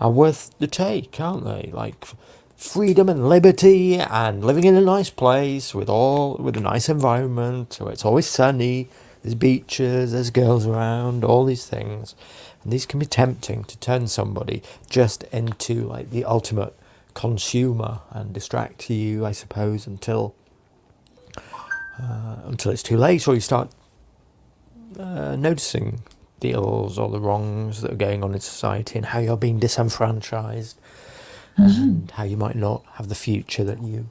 worth the take, aren't they? Like freedom and liberty and living in a nice place with a nice environment where it's always sunny, there's beaches, there's girls around, all these things. And these can be tempting to turn somebody just into like the ultimate consumer and distract you, I suppose, until it's too late, or you start noticing the ills or the wrongs that are going on in society and how you're being disenfranchised and how you might not have the future that you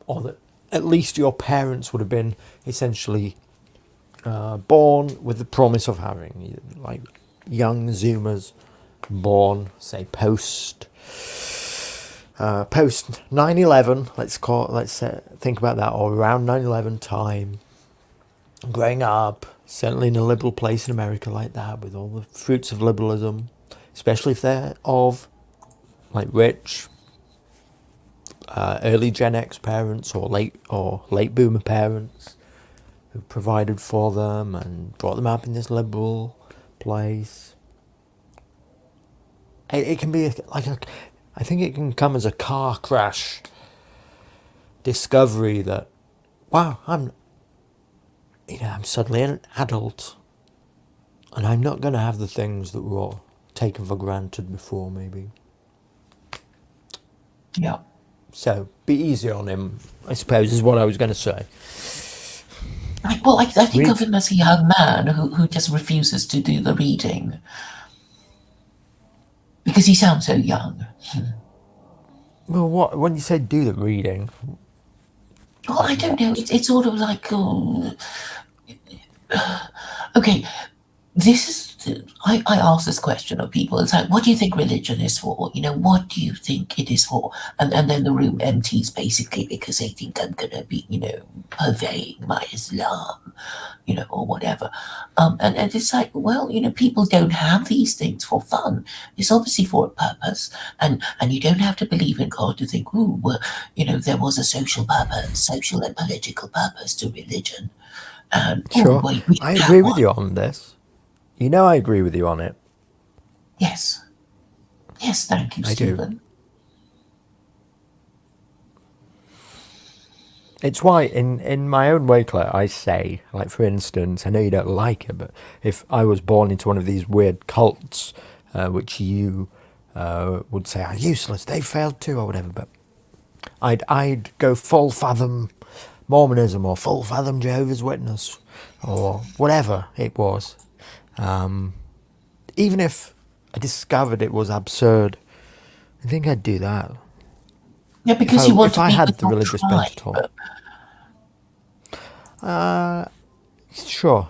or that at least your parents would have been essentially born with the promise of having, like young Zoomers born, say, post 9/11, let's think about that, or around 9/11 time, growing up certainly in a liberal place in America like that, with all the fruits of liberalism, especially if they're of like rich early Gen X parents or late boomer parents who provided for them and brought them up in this liberal place. It can be I think it can come as a car crash discovery that, wow, I'm suddenly an adult and I'm not going to have the things that were taken for granted before, maybe. yeah. So be easy on him, I suppose, is what I was going to say. Well, I think of him as a young man who just refuses to do the reading because he sounds so young. Well, when you say do the reading? Well, I don't know. It's sort of like, okay, this is. I ask this question of people. It's like, what do you think religion is for? What do you think it is for? And then the room empties basically because they think I'm gonna be, purveying my Islam, or whatever. And it's like, well, people don't have these things for fun. It's obviously for a purpose, and you don't have to believe in God to think, ooh, well, there was a social and political purpose to religion. Sure, wait, I agree with you on this. I agree with you on it. Yes. Yes, thank you, Stephen. It's why, in my own way, Claire, I say, like, for instance, I know you don't like it, but if I was born into one of these weird cults, which you would say are useless, they failed too, or whatever, but I'd go full fathom Mormonism or full fathom Jehovah's Witness or whatever it was. Even if I discovered it was absurd, I think I'd do that. Yeah, because you want If to I be had with the your religious bent at all. tribe. Sure.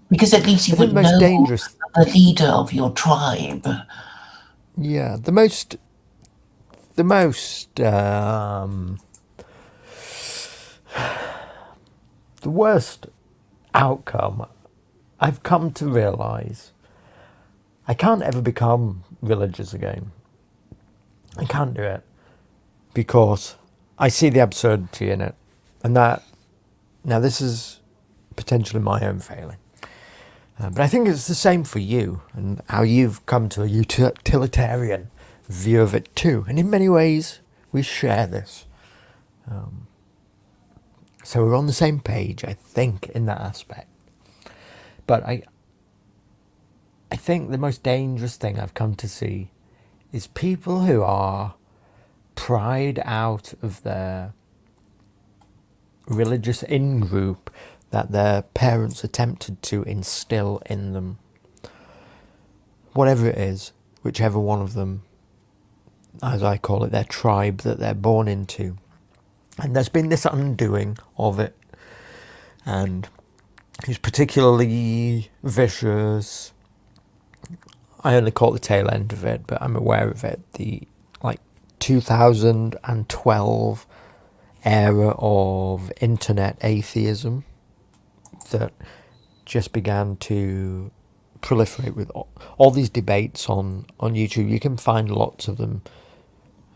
Because at least I you think would the most know dangerous, the leader of your tribe. yeah, the worst outcome I've come to realise, I can't ever become religious again. I can't do it because I see the absurdity in it. And that, now this is potentially my own failing. But I think it's the same for you and how you've come to a utilitarian view of it too. And in many ways, we share this. So we're on the same page, I think, in that aspect. But I think the most dangerous thing I've come to see is people who are pried out of their religious in-group that their parents attempted to instill in them. Whatever it is, whichever one of them, as I call it, their tribe that they're born into. And there's been this undoing of it. And he's particularly vicious. I only caught the tail end of it, but I'm aware of it. The 2012 era of internet atheism that just began to proliferate with all these debates on YouTube. You can find lots of them.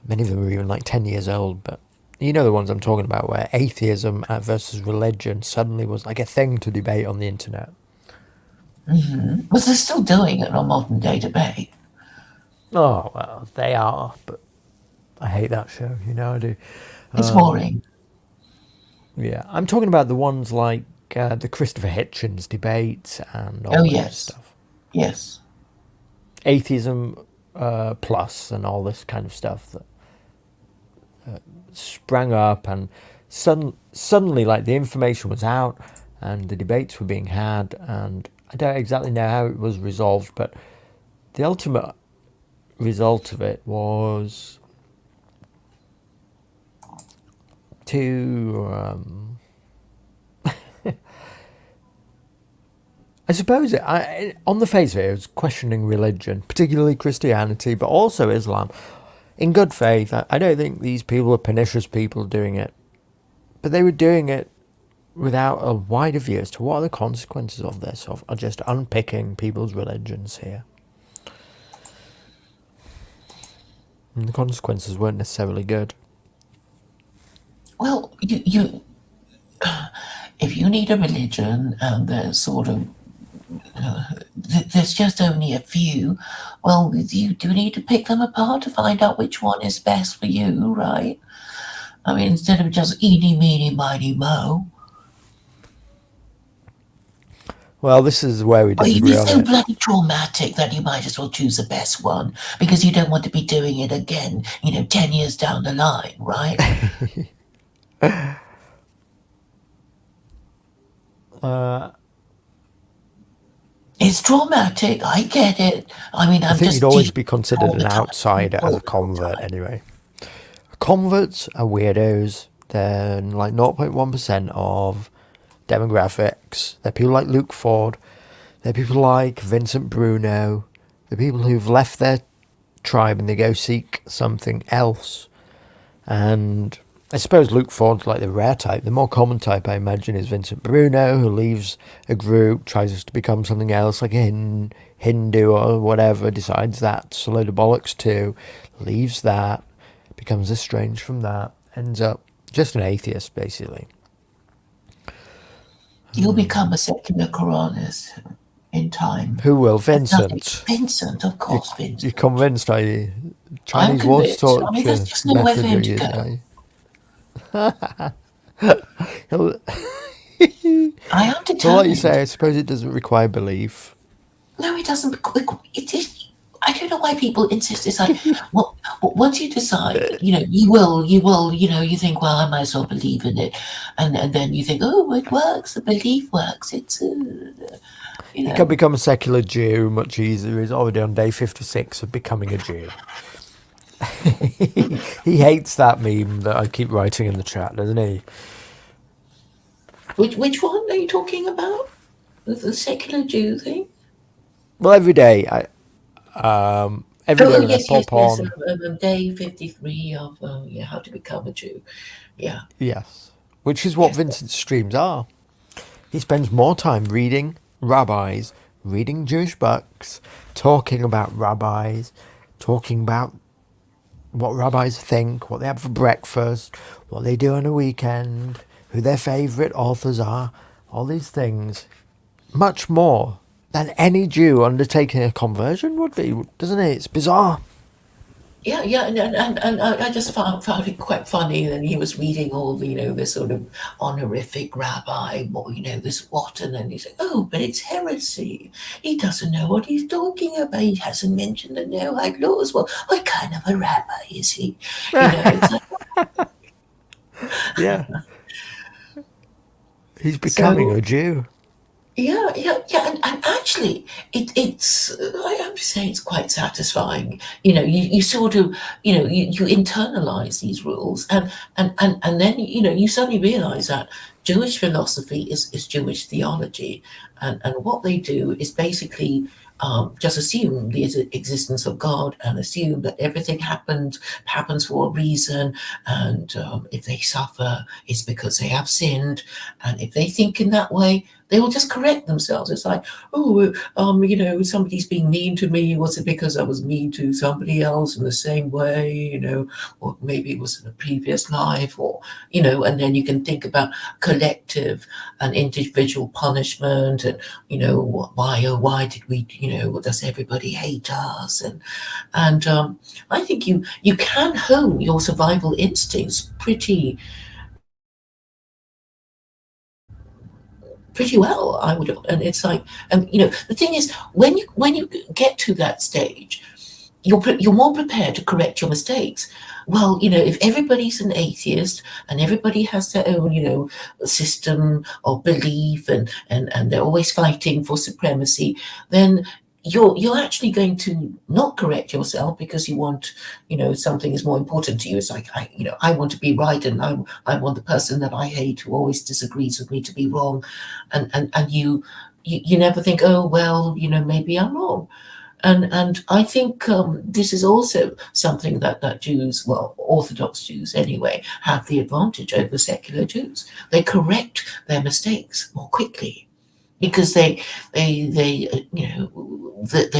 Many of them are even 10 years old, but you know the ones I'm talking about, where atheism versus religion suddenly was like a thing to debate on the internet. Mm-hmm. Well, they're still doing it on modern day debate. Oh, well, they are, but I hate that show, I do. It's boring. Yeah, I'm talking about the ones like the Christopher Hitchens debates and Oh, all that yes. stuff. Yes. Atheism plus and all this kind of stuff that sprang up, and suddenly the information was out and the debates were being had, and I don't exactly know how it was resolved, but the ultimate result of it was to I suppose on the face of it was questioning religion, particularly Christianity, but also Islam. In good faith, I don't think these people were pernicious people doing it, but they were doing it without a wider view as to what are the consequences of this, of just unpicking people's religions here. And the consequences weren't necessarily good. Well, you if you need a religion and there's sort of there's just only a few, well, you do need to pick them apart to find out which one is best for you, right? I mean, instead of just eeny, meeny, miny, mo. Well, this is where we Well, disagree it's on so it. bloody traumatic that you might as well choose the best one because you don't want to be doing it again, 10 years down the line, right? It's traumatic. I get it. I mean, I I'm think just you'd always dealing be with it considered all the an time. outsider as All a the convert time. anyway. Converts are weirdos. They're 0.1% of demographics. They're people like Luke Ford. They're people like Vincent Bruno. They're people who've left their tribe and they go seek something else. And I suppose Luke Ford's the rare type. The more common type, I imagine, is Vincent Bruno, who leaves a group, tries to become something else, like a Hindu or whatever, decides that's a load of bollocks too, leaves that, becomes estranged from that, ends up just an atheist, basically. You'll become a secular Quranist in time. Who will? There's nothing. Vincent? Vincent, of course, You're Vincent. convinced, are you? I'm Chinese water convinced. I mean, there's torture just nowhere for method him you're to using, go. are you? So, I am like you determined. say, I suppose it doesn't require belief. No, it doesn't. It is. I don't know why people insist. It's like, well, once you decide, you think, well, I might as well believe in it, and then you think, oh, it works. The belief works. It's, you You can know, become a secular Jew much easier. He's already on day 56 of becoming a Jew. He hates that meme that I keep writing in the chat, doesn't he? which one are you talking about? The secular Jew thing? Well, every day Oh, when I yes, yes, pop yes. on, Day 53 of yeah, how to become a Jew. Yeah, yes, which is what yes. Vincent's streams are. He spends more time reading rabbis, reading Jewish books, talking about rabbis, talking about what rabbis think, what they have for breakfast, what they do on a weekend, who their favourite authors are, all these things. Much more than any Jew undertaking a conversion would be, doesn't it? It's bizarre. Yeah, yeah, and I just found it quite funny. And he was reading all the, this sort of honorific rabbi, or this what, and then he said, "Oh, but it's heresy. He doesn't know what he's talking about. He hasn't mentioned the Noahide laws. Well, what kind of a rabbi is he? It's like, Yeah, he's becoming so. a Jew. Yeah, yeah, yeah, and actually, it's I have to say it's quite satisfying. You sort of you internalize these rules, and then you suddenly realize that Jewish philosophy is Jewish theology, and what they do is basically just assume the existence of God and assume that everything happens for a reason, and if they suffer, it's because they have sinned, and if they think in that way, they will just correct themselves. It's like, oh, somebody's being mean to me. Was it because I was mean to somebody else in the same way? Or maybe it was in a previous life, or and then you can think about collective and individual punishment, and why did we, does everybody hate us? And I think you can hone your survival instincts pretty well, I would. And it's like, the thing is, when you get to that stage, you're more prepared to correct your mistakes. Well, if everybody's an atheist and everybody has their own, system of belief, and they're always fighting for supremacy, then you're actually going to not correct yourself because you want, something is more important to you. It's like, I want to be right, and I want the person that I hate who always disagrees with me to be wrong, and you never think, oh well, maybe I'm wrong. And I think this is also something that Jews, well, Orthodox Jews anyway, have the advantage over secular Jews. They correct their mistakes more quickly because they they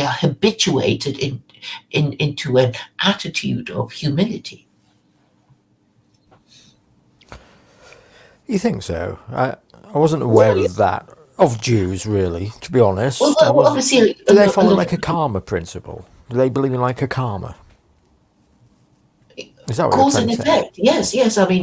are habituated into an attitude of humility. You think so? I wasn't Yeah, aware yeah. of that. Of Jews, really, to be Well, honest. I wasn't. obviously, Do they a follow lot like of a karma principle? Do they believe in like a karma? Is that what you're cause trying and to say? effect. Yes, yes. I mean,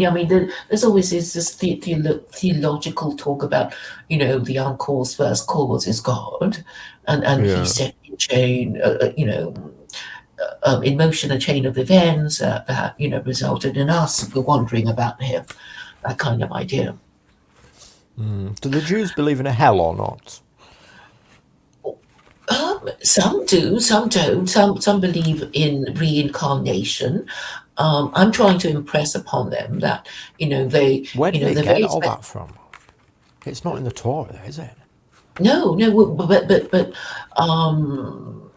there's always this theological talk about, the uncaused first cause is God, and He Yeah. set in chain, in motion a chain of events that resulted in us wandering about Him. That kind of idea. Do the Jews believe in a hell or not? Some do, some don't. Some believe in reincarnation. I'm trying to impress upon them that Where do they they're get very all that from? It's not in the Torah, is it? no, no, um,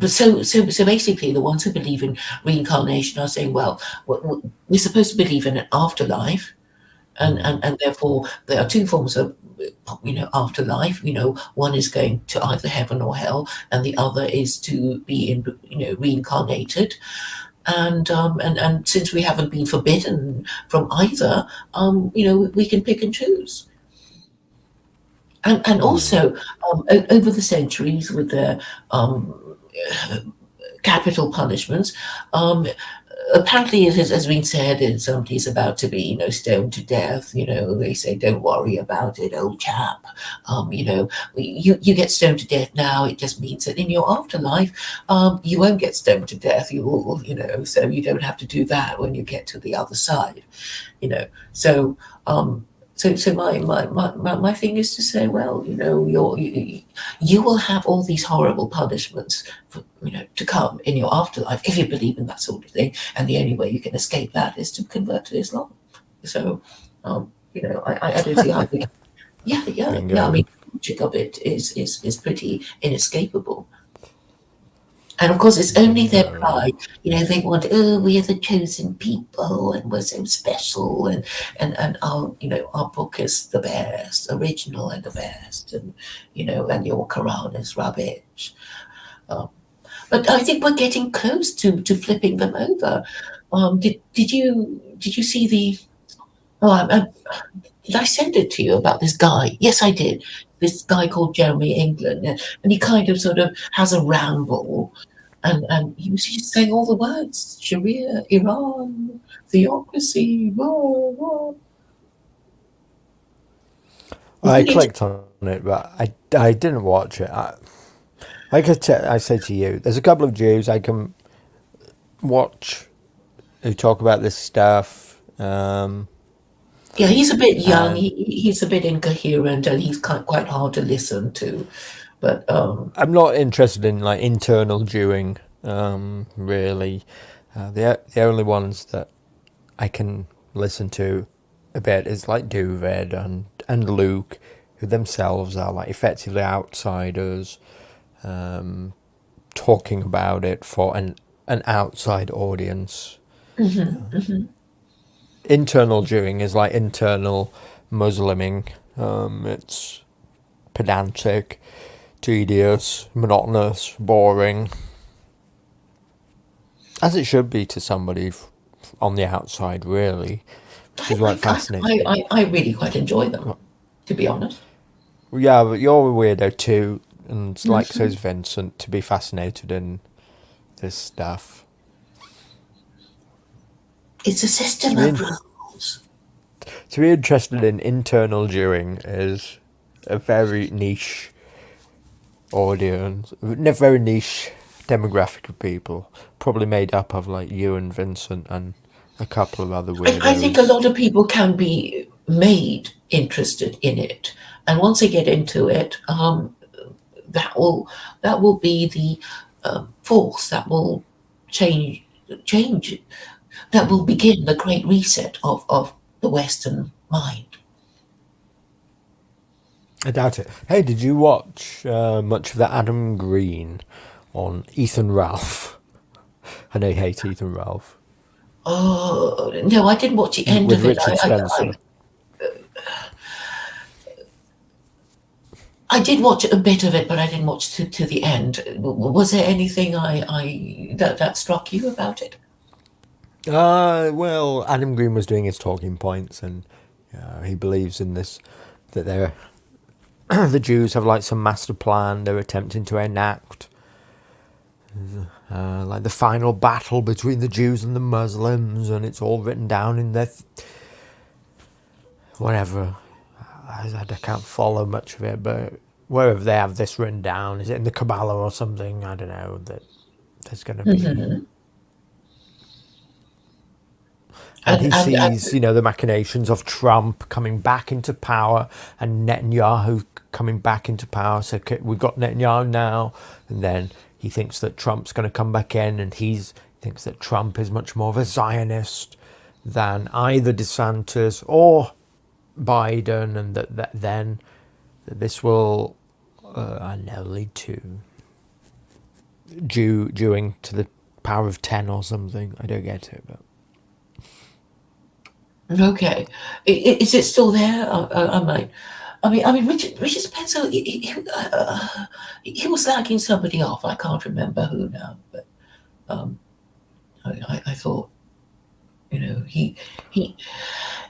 so basically, the ones who believe in reincarnation are saying, well, we're supposed to believe in an afterlife, and therefore there are two forms of afterlife. One is going to either heaven or hell, and the other is to be in reincarnated. And since we haven't been forbidden from either, we can pick and choose. And also, over the centuries, with the um, capital punishments, um, apparently it has been said that somebody's about to be, stoned to death. They say, don't worry about it, old chap. You get stoned to death now. It just means that in your afterlife, you won't get stoned to death. You will, so you don't have to do that when you get to the other side. So my thing is to say, well, you will have all these horrible punishments to come in your afterlife if you believe in that sort of thing, and the only way you can escape that is to convert to Islam. So I don't see how we can. Yeah. I Bingo. mean, the logic of it is pretty inescapable. And of course, it's only their Bingo. pride. They want, oh, we're the chosen people and we're so special, and our book is the best, original and the best, and your Quran is rubbish. Um, but I think we're getting close to flipping them over. Did you see the? Oh, did I send it to you about this guy? Yes, I did. This guy called Jeremy England, and he kind of sort of has a ramble, and he was just saying all the words: Sharia, Iran, theocracy, blah, blah. It's I really clicked on it, but I didn't watch it. I say to you, there's a couple of Jews I can watch who talk about this stuff. yeah, he's a bit young. And He's a bit incoherent, and he's quite hard to listen to. But I'm not interested in like internal Jewing, really. The only ones that I can listen to a bit is like Duvid and Luke, who themselves are like effectively outsiders, talking about it for an outside audience. Internal Jewing is like internal Musliming. It's pedantic, tedious, monotonous, boring, as it should be to somebody on the outside, really, which is why it fascinates me. I really quite enjoy them, to be honest. Yeah, but you're a weirdo too, and like so is Vincent, to be fascinated in this stuff. It's a To system be, of in, rules. to be interested in internal Jewing is a very niche audience, a very niche demographic of people, probably made up of like you and Vincent and a couple of other I think a weirdos. lot of people can be made interested in it, and once they get into it, that will that will be the force that will change change that will begin the great reset of the Western mind. I doubt it. Hey, did you watch much of the Adam Green on Ethan Ralph? I know you hate Ethan Ralph. Oh no, I didn't watch the end With of it. Richard Spencer. I did watch a bit of it, but I didn't watch to the end. Was there anything that struck you about it? Well, Adam Green was doing his talking points, and he believes in this, that they're the Jews have like some master plan they're attempting to enact, like the final battle between the Jews and the Muslims, and it's all written down in their whatever. I can't follow much of it, but wherever they have this written down, is it in the Kabbalah or something? I don't know, that there's going to be. And he sees, the machinations of Trump coming back into power and Netanyahu coming back into power. So we've got Netanyahu now, and then he thinks that Trump's going to come back in, and he thinks that Trump is much more of a Zionist than either DeSantis or Biden, and that then that this will, I don't know, lead to Jewing to the power of 10 or something. I don't get it, but. Okay, is it still there? I might. I mean, Richard Spencer. He was slagging somebody off. I can't remember who now, but um, I thought, he he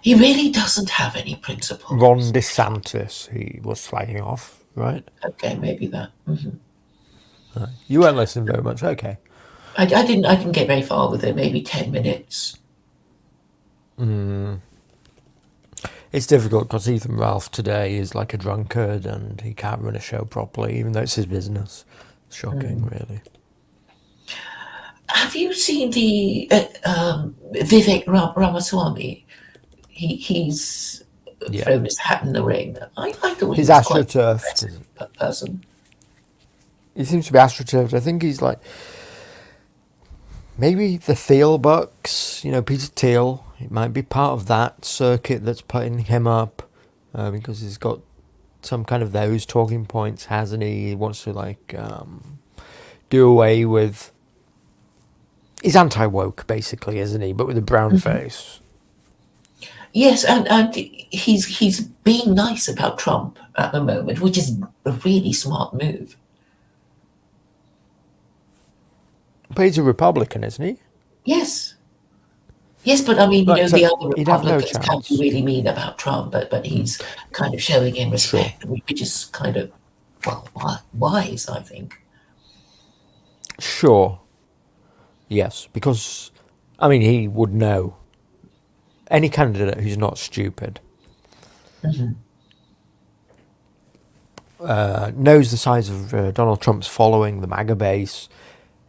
he really doesn't have any Ron principles. DeSantis, he was slagging off, right? Okay, maybe that. You weren't listening very much. Okay. I didn't get very far with it. Maybe 10 minutes. It's difficult because Ethan Ralph today is like a drunkard and he can't run a show properly, even though it's his business. Shocking, really. Have you seen the Vivek Ramaswamy? He's Yeah. thrown his hat in the ring. I thought he He's was quite an astroturfed. impressive person. He seems to be astroturfed. I think he's like maybe the Thiel Bucks, Peter Thiel. It might be part of that circuit that's putting him up because he's got some kind of those talking points, hasn't he? He wants to do away with. He's anti-woke, basically, isn't he? But with a brown face. Yes, and he's being nice about Trump at the moment, which is a really smart move. But he's a Republican, isn't he? Yes. Yes, but I mean, Right, so the other he'd have no Republicans can't be chance. really mean about Trump, but he's kind of showing him Sure. respect, which is kind of, well, wise, I think. Sure. Yes, because, he would know. Any candidate who's not stupid knows the size of Donald Trump's following, the MAGA base.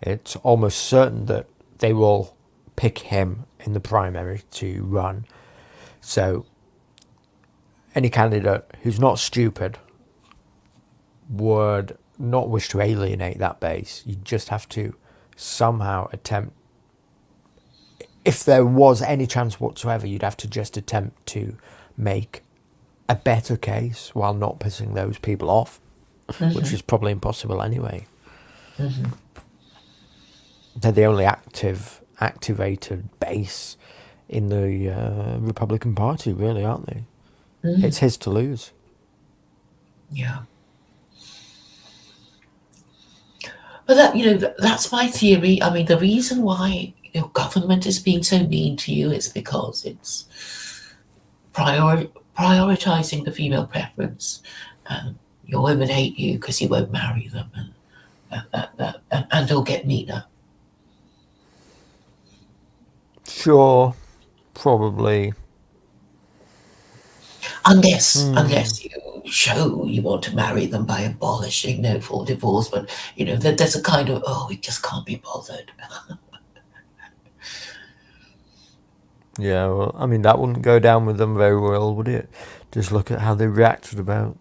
It's almost certain that they will pick him in the primary to run. So, any candidate who's not stupid would not wish to alienate that base. You just have to somehow attempt, if there was any chance whatsoever, you'd have to just attempt to make a better case while not pissing those people off, which is probably impossible anyway. They're the only activated base in the Republican Party, really, aren't they? It's his to lose. Yeah. But that's my theory. I mean, the reason why your government is being so mean to you is because it's prioritizing the female preference. Your women hate you because you won't marry them, and they'll get meaner. Sure, probably. Unless you show you want to marry them by abolishing no fault divorce, but there's a kind of, we just can't be bothered. Yeah, well, that wouldn't go down with them very well, would it? Just look at how they reacted about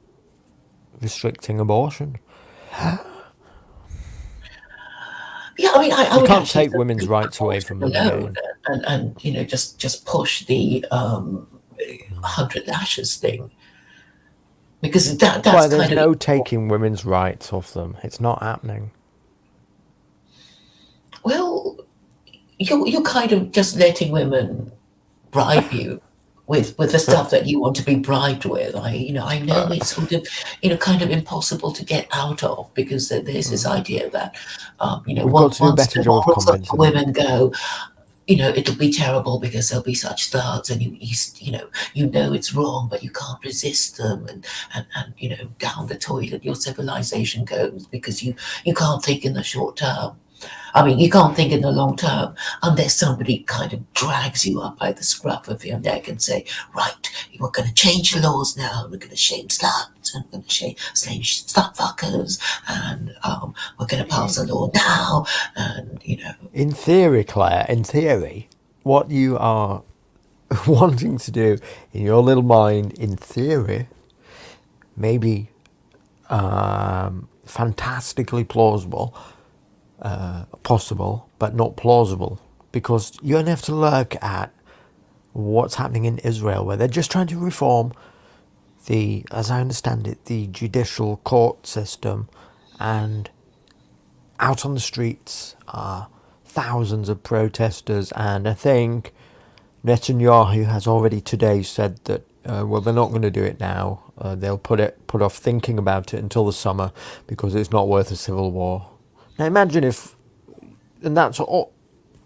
restricting abortion. Yeah, I mean, I You would can't actually take women's rights away from them alone again. and just push the 100 lashes thing, because that's Why, there's kind of no taking women's rights off them. It's not happening. well, you're kind of just letting women bribe you with the stuff that you want to be bribed with. I know it's sort of kind of impossible to get out of, because there's this idea that We've got to do a once better the job of morals of convincing them. women go, it'll be terrible because they'll be such thugs, and you know it's wrong, but you can't resist them, and down the toilet your civilization goes, because you can't think in the short term. I mean, you can't think in the long term unless somebody kind of drags you up by the scruff of your neck and say, right, we're going to change the laws now, we're going to shame sluts, and we're going to shame slut fuckers, and we're going to pass a law now, and In theory, Claire, what you are wanting to do in your little mind, in theory, maybe fantastically plausible, possible, but not plausible, because you only have to look at what's happening in Israel, where they're just trying to reform as I understand it, the judicial court system, and out on the streets are thousands of protesters, and I think Netanyahu has already today said that they're not going to do it now. They'll put off thinking about it until the summer because it's not worth a civil war. Now imagine and that's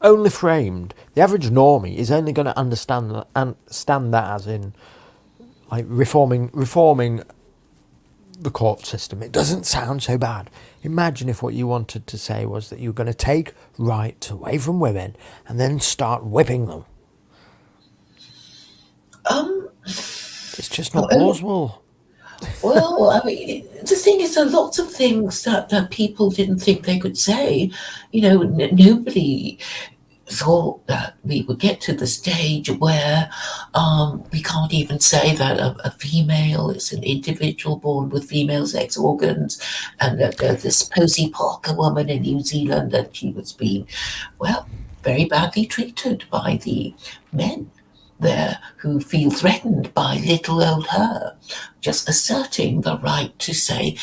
only framed. The average normie is only going to understand that as in like reforming the court system. It doesn't sound so bad. Imagine if what you wanted to say was that you were going to take rights away from women and then start whipping them. Um, It's just not well, plausible. well, I mean, the thing is, there are lots of things that people didn't think they could say. Nobody thought that we would get to the stage where we can't even say that a female is an individual born with female sex organs, and that this Posy Parker woman in New Zealand, that she was being, well, very badly treated by the men there who feel threatened by little old her, just asserting the right to say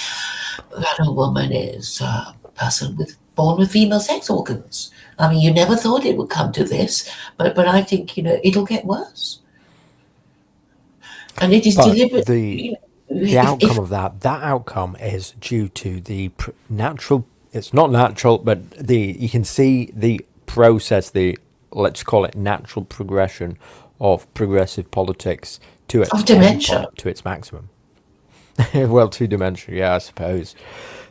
that a woman is a person born with female sex organs. I mean, you never thought it would come to this, but I think it'll get worse, and it is But deliberate. the If outcome of that outcome is due to the natural. It's not natural, but you can see the process. The let's call it natural progression of progressive politics to its of dementia. endpoint, to its maximum. Well, two dimensional, yeah, I suppose.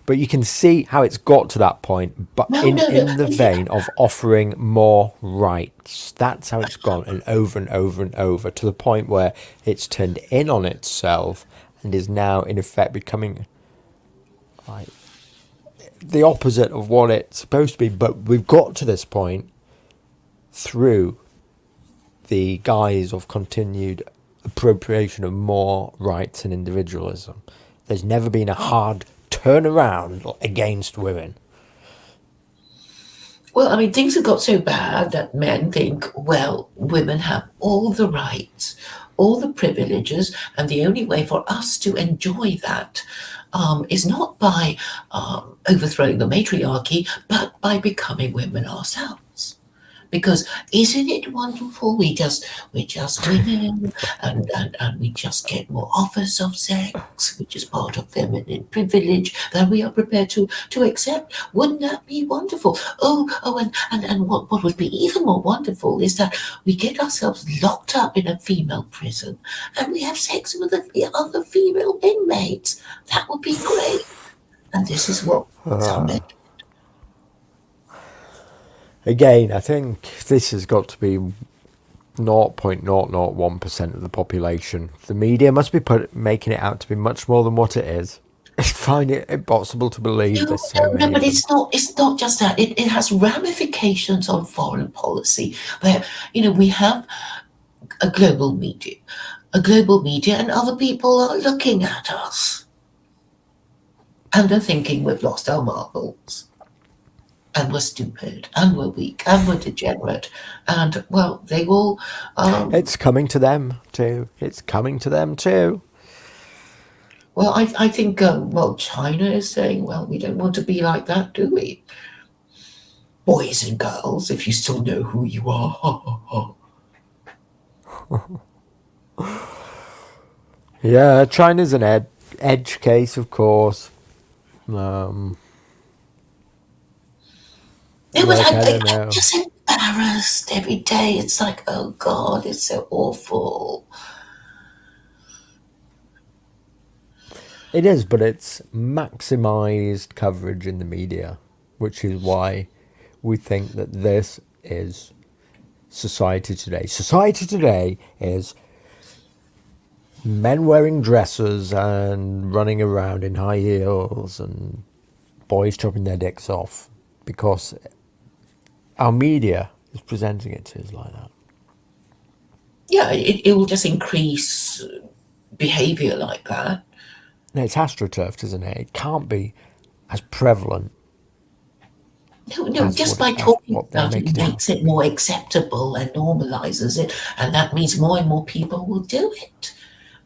But you can see how it's got to that point, but No, in, no, no. in the vein of offering more rights. That's how it's gone, and over and over, to the point where it's turned in on itself and is now, in effect, becoming like the opposite of what it's supposed to be. But we've got to this point through the guise of continued appropriation of more rights and individualism. There's never been a hard turnaround against women. Well, I mean, things have got so bad that men think, well, women have all the rights, all the privileges, and the only way for us to enjoy that is not by overthrowing the matriarchy, but by becoming women ourselves. Because isn't it wonderful? We're just women, and we just get more offers of sex, which is part of feminine privilege that we are prepared to accept. Wouldn't that be wonderful? And what would be even more wonderful is that we get ourselves locked up in a female prison and we have sex with the other female inmates. That would be great. And this is what some men. Again, I think this has got to be 0.001% of the population. The media must be making it out to be much more than what it is. I find it impossible to believe No, there's so no, many but of them. it's not just that. It has ramifications on foreign policy where, we have a global media, and other people are looking at us and they're thinking we've lost our marbles and we're stupid and we're weak and we're degenerate. And, well, they will. It's coming to them too. It's coming to them too. Well, I think, well, China is saying, well, we don't want to be like that, do we? Boys and girls, if you still know who you are. Yeah, China's an edge case, of course. It was, Look, I don't I'm know. just embarrassed every day. It's like, oh God, it's so awful. It is, but it's maximised coverage in the media, which is why we think that this is society today. Society today is men wearing dresses and running around in high heels and boys chopping their dicks off because our media is presenting it to us like that. Yeah, it will just increase behaviour like that. No, it's astroturfed, isn't it? It can't be as prevalent No, as just by as talking what they about make it it out. makes it more acceptable and normalizes it, and that means more and more people will do it.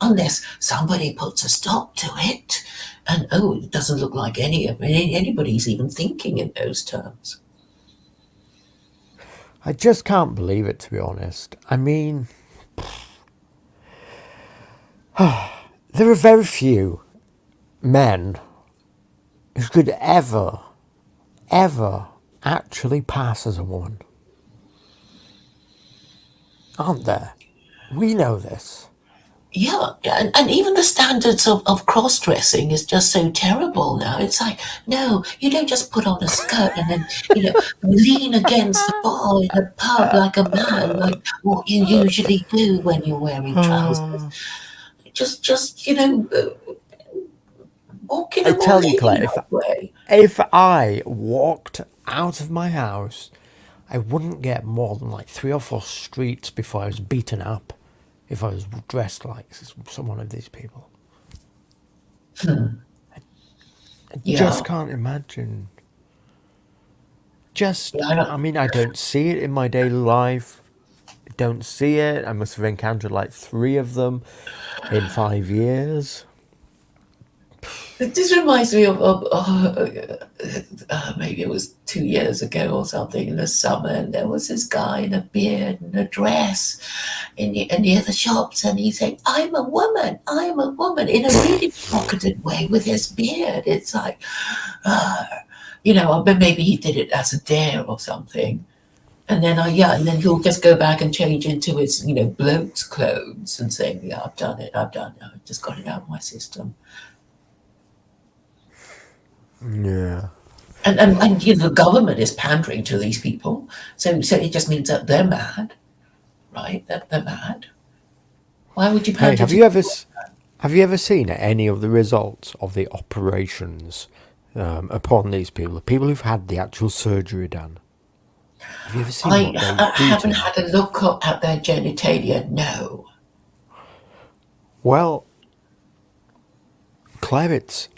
Unless somebody puts a stop to it, and it doesn't look like anybody's even thinking in those terms. I just can't believe it, to be honest. I mean, there are very few men who could ever actually pass as a woman. Aren't there? We know this. Yeah, and even the standards of cross-dressing is just so terrible now. It's like, no, you don't just put on a skirt and then, lean against the bar in a pub like a man, like what you usually do when you're wearing trousers. Just walk in I a more tell you, Claire, ladylike way. if I walked out of my house, I wouldn't get more than like 3 or 4 streets before I was beaten up if I was dressed like someone of these people. I just Yeah, can't imagine. Just, yeah, I don't, I mean, I don't see it in my daily life. I don't see it. I must have encountered like 3 of them in 5 years. this reminds me of maybe it was 2 years ago or something in the summer, and there was this guy in a beard and a dress near the shops, and he's saying, I'm a woman," in a really provocative way with his beard. It's like, uh, but maybe he did it as a dare or something. And then and then he'll just go back and change into his, bloke's clothes and saying, "Yeah, I've done it, I've just got it out of my system." Yeah. And the government is pandering to these people, so it just means that they're mad, right? That they're mad. Why would you Hey, pander have to you ever people? have you ever seen any of the results of the operations upon these people, the people who've had the actual surgery done? Have you ever seen I what they do to haven't them? had a look at their genitalia. No. Well, Claire, it's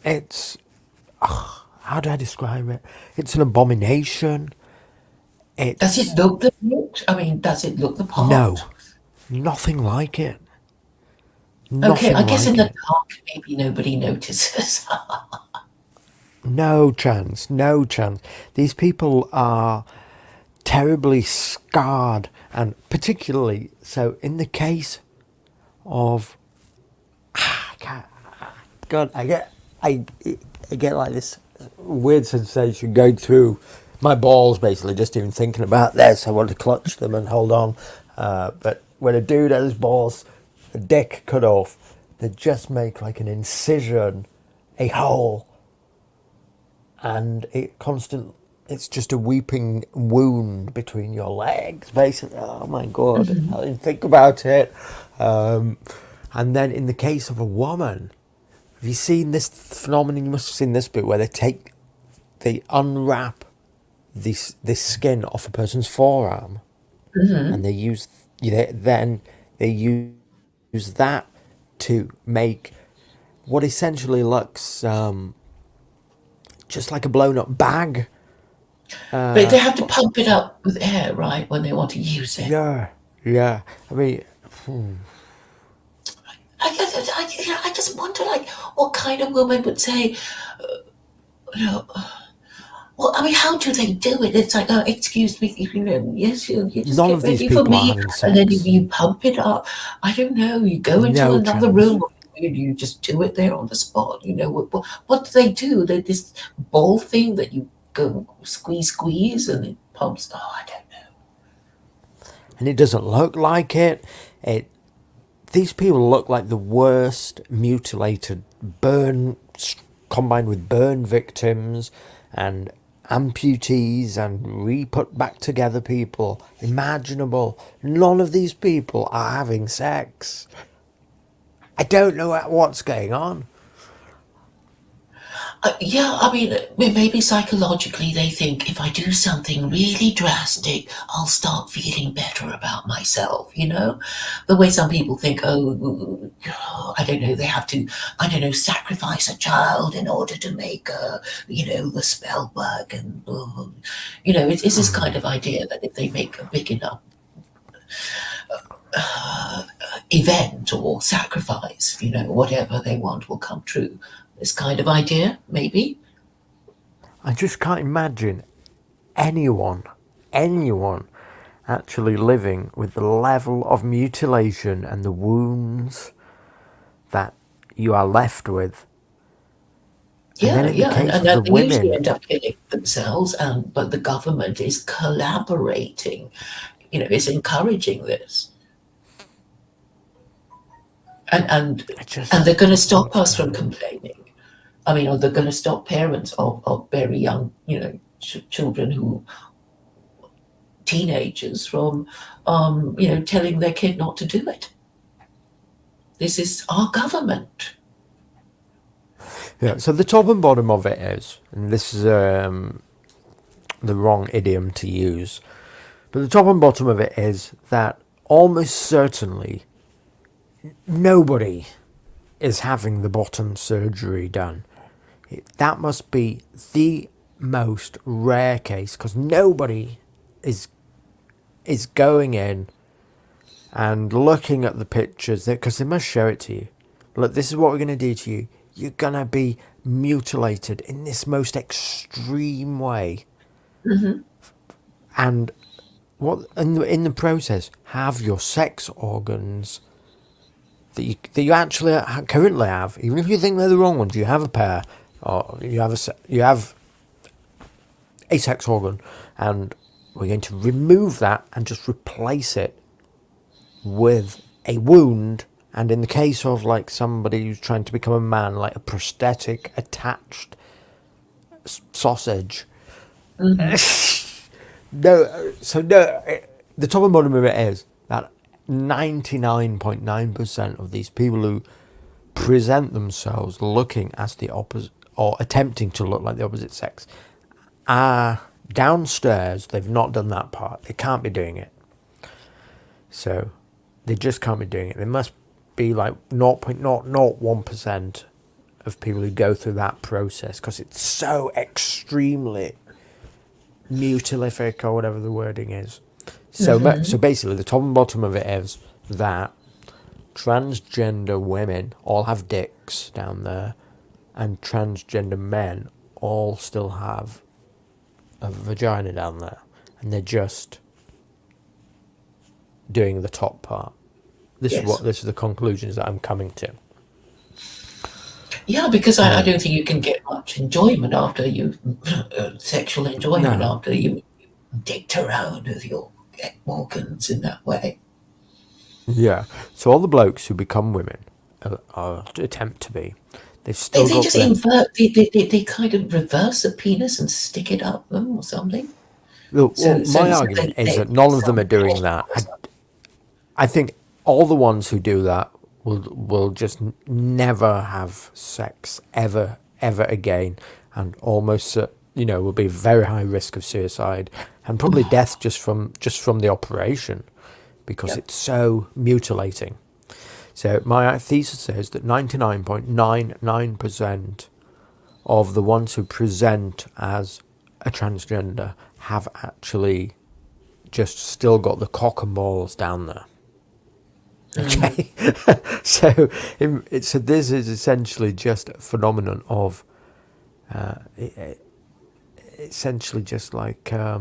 it's how do I describe it? It's an abomination. Does it It's look the part? I mean, does it look the part? no, nothing like it. Okay, Nothing I guess in like the it. dark, maybe nobody notices. No chance. No chance. These people are terribly scarred, and particularly so in the case of God, I get like this weird sensation going through my balls, basically, just even thinking about this. I want to clutch them and hold on, but when a dude has his balls, a dick cut off, they just make like an incision, a hole, and it's just a weeping wound between your legs, basically. Oh my God, I didn't think about it. Um, and then in the case of a woman, have you seen this phenomenon? You must have seen this bit where they unwrap this skin off a person's forearm, and they use that to make what essentially looks just like a blown up bag. But they have to pump it up with air, right, when they want to use it. Yeah, yeah. I mean, I just wonder, like, what kind of woman would say, you know, well, I mean, how do they do it? It's like, oh, excuse me, yes, you just none get of these ready for people are me, having and then sex. you pump it up. I don't know. You go into No another chance. room, or you just do it there on the spot. What do they do? They this ball thing that you go squeeze, and it pumps. Oh, I don't know. And it doesn't look like it. It These people look like the worst mutilated burn combined with burn victims and amputees and re-put back together people imaginable. None of these people are having sex. I don't know what's going on. Yeah, I mean, maybe psychologically they think if I do something really drastic, I'll start feeling better about myself, The way some people think, oh, I don't know, they have to, I don't know, sacrifice a child in order to make, the spell work. And, it's this kind of idea that if they make a big enough event or sacrifice, whatever they want will come true. This kind of idea, maybe. I just can't imagine anyone, anyone actually living with the level of mutilation and the wounds that you are left with. And then Yeah, in the yeah, case and of the that they usually women, end up killing themselves, but the government is collaborating, is encouraging this. and and It and they're just going to stop seems us from so. complaining. I mean, or they're going to stop parents of very young, children who teenagers from, telling their kid not to do it. This is our government. Yeah. So the top and bottom of it is, and this is the wrong idiom to use, but the top and bottom of it is that almost certainly nobody is having the bottom surgery done. That must be the most rare case because nobody is going in and looking at the pictures because they must show it to you. Look, this is what we're going to do to you. You're going to be mutilated in this most extreme way. And what in the process have your sex organs that you actually currently have, even if you think they're the wrong ones, you have a pair, or you have a sex organ, and we're going to remove that and just replace it with a wound. And in the case of like somebody who's trying to become a man, like a prosthetic attached sausage. No, so no. The top and bottom of it is that 99.9% of these people who present themselves looking as the opposite or attempting to look like the opposite sex are downstairs. They've not done that part. They can't be doing it. So they just can't be doing it. They must be like 0.001% of people who go through that process because it's so extremely mutilific or whatever the wording is. So basically the top and bottom of it is that transgender women all have dicks down there and transgender men all still have a vagina down there, and they're just doing the top part. This is the conclusions that I'm coming to. Yeah, because I don't think you can get much enjoyment after sexual enjoyment No. after you dicked around with your organs in that way. Yeah. So all the blokes who become women, or attempt to be, they've They, still they got just the. invert, they kind of reverse the penis and stick it up them or something. Well, So, my so, so argument is they that none of them are some doing pleasure that. or something. I think all the ones who do that will just never have sex ever again, and almost will be very high risk of suicide and probably death just from the operation because Yep. it's so mutilating. So my thesis is that 99.99% of the ones who present as a transgender have actually just still got the cock and balls down there. Okay, so this is essentially just a phenomenon of essentially just like I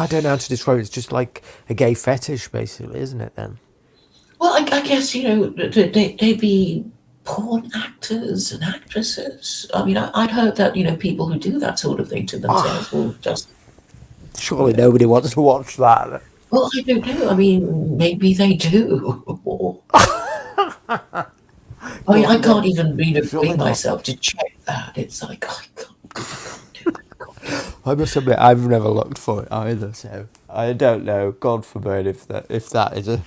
don't know how to describe it. It's just like a gay fetish, basically, isn't it? Then. Well, I guess, they be porn actors and actresses. I mean, I'd heard that, people who do that sort of thing to themselves will just, you Surely know, nobody wants to watch that. well, I don't know. I mean, maybe they do. Or, I mean, God, I no, can't even, surely bring not. myself to check that. It's like, I can't do it. I can't do it. I must admit, I've never looked for it either, so I don't know. God forbid if that is a.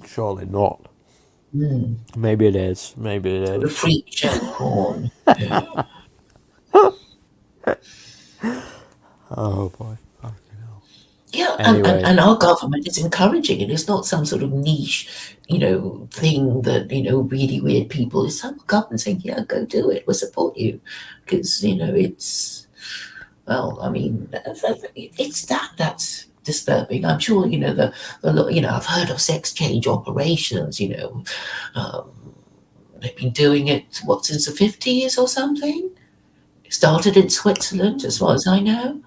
Surely not. Maybe it is. Maybe it Sort of is. freak show porn. Yeah. Oh boy. Fucking hell. Yeah, Anyway, and our government is encouraging it. It's not some sort of niche, thing that, really weird people. It's some government saying, yeah, go do it. We'll support you. Because, it's, well, I mean, it's that's disturbing. I'm sure, I've heard of sex change operations, um, they've been doing it, what, since the 50s or something? It started in Switzerland, as far as I know.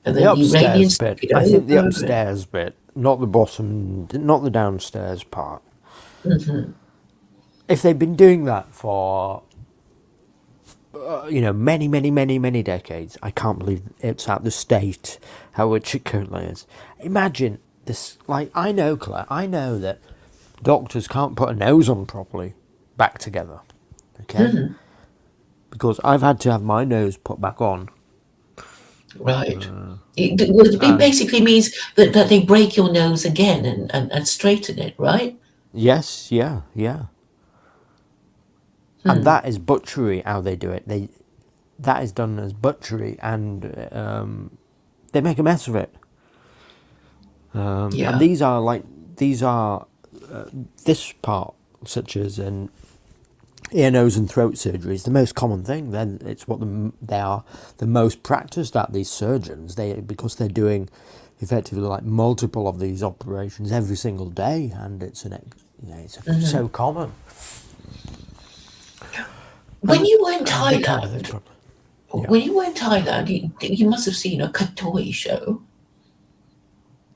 And the then the upstairs Iranians bit. took it I think the over. upstairs bit, not the bottom, not the downstairs part. If they've been doing that for many, many, many, many decades, I can't believe it's at the state at which it currently is. Imagine this. Like I know, Claire. I know that doctors can't put a nose on properly back together. Okay? Because I've had to have my nose put back on. Right. It And basically means that they break your nose again and straighten it, right? yes, yeah, yeah. And that is butchery how they do it. That is done as butchery, and they make a mess of it. And Yeah. these are this part, such as an ear, nose, and throat surgery, is the most common thing. Then it's what they are the most practiced at, these surgeons. Because they're doing effectively like multiple of these operations every single day, and it's so common. When you were in And they can't do it Thailand, properly. Yeah. when you were in Thailand, you must have seen a Katoi show,